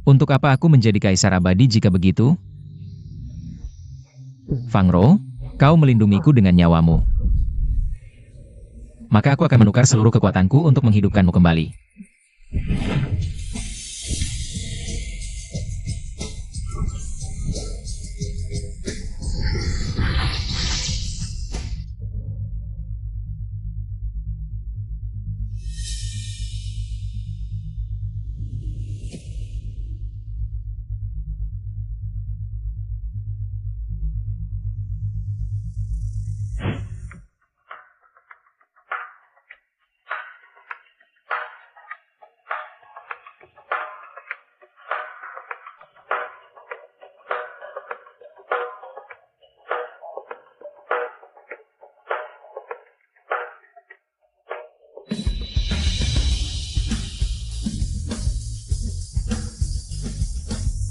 Untuk apa aku menjadi kaisar abadi jika begitu? Fang Ro, kau melindungiku dengan nyawamu. Maka aku akan menukar seluruh kekuatanku untuk menghidupkanmu kembali.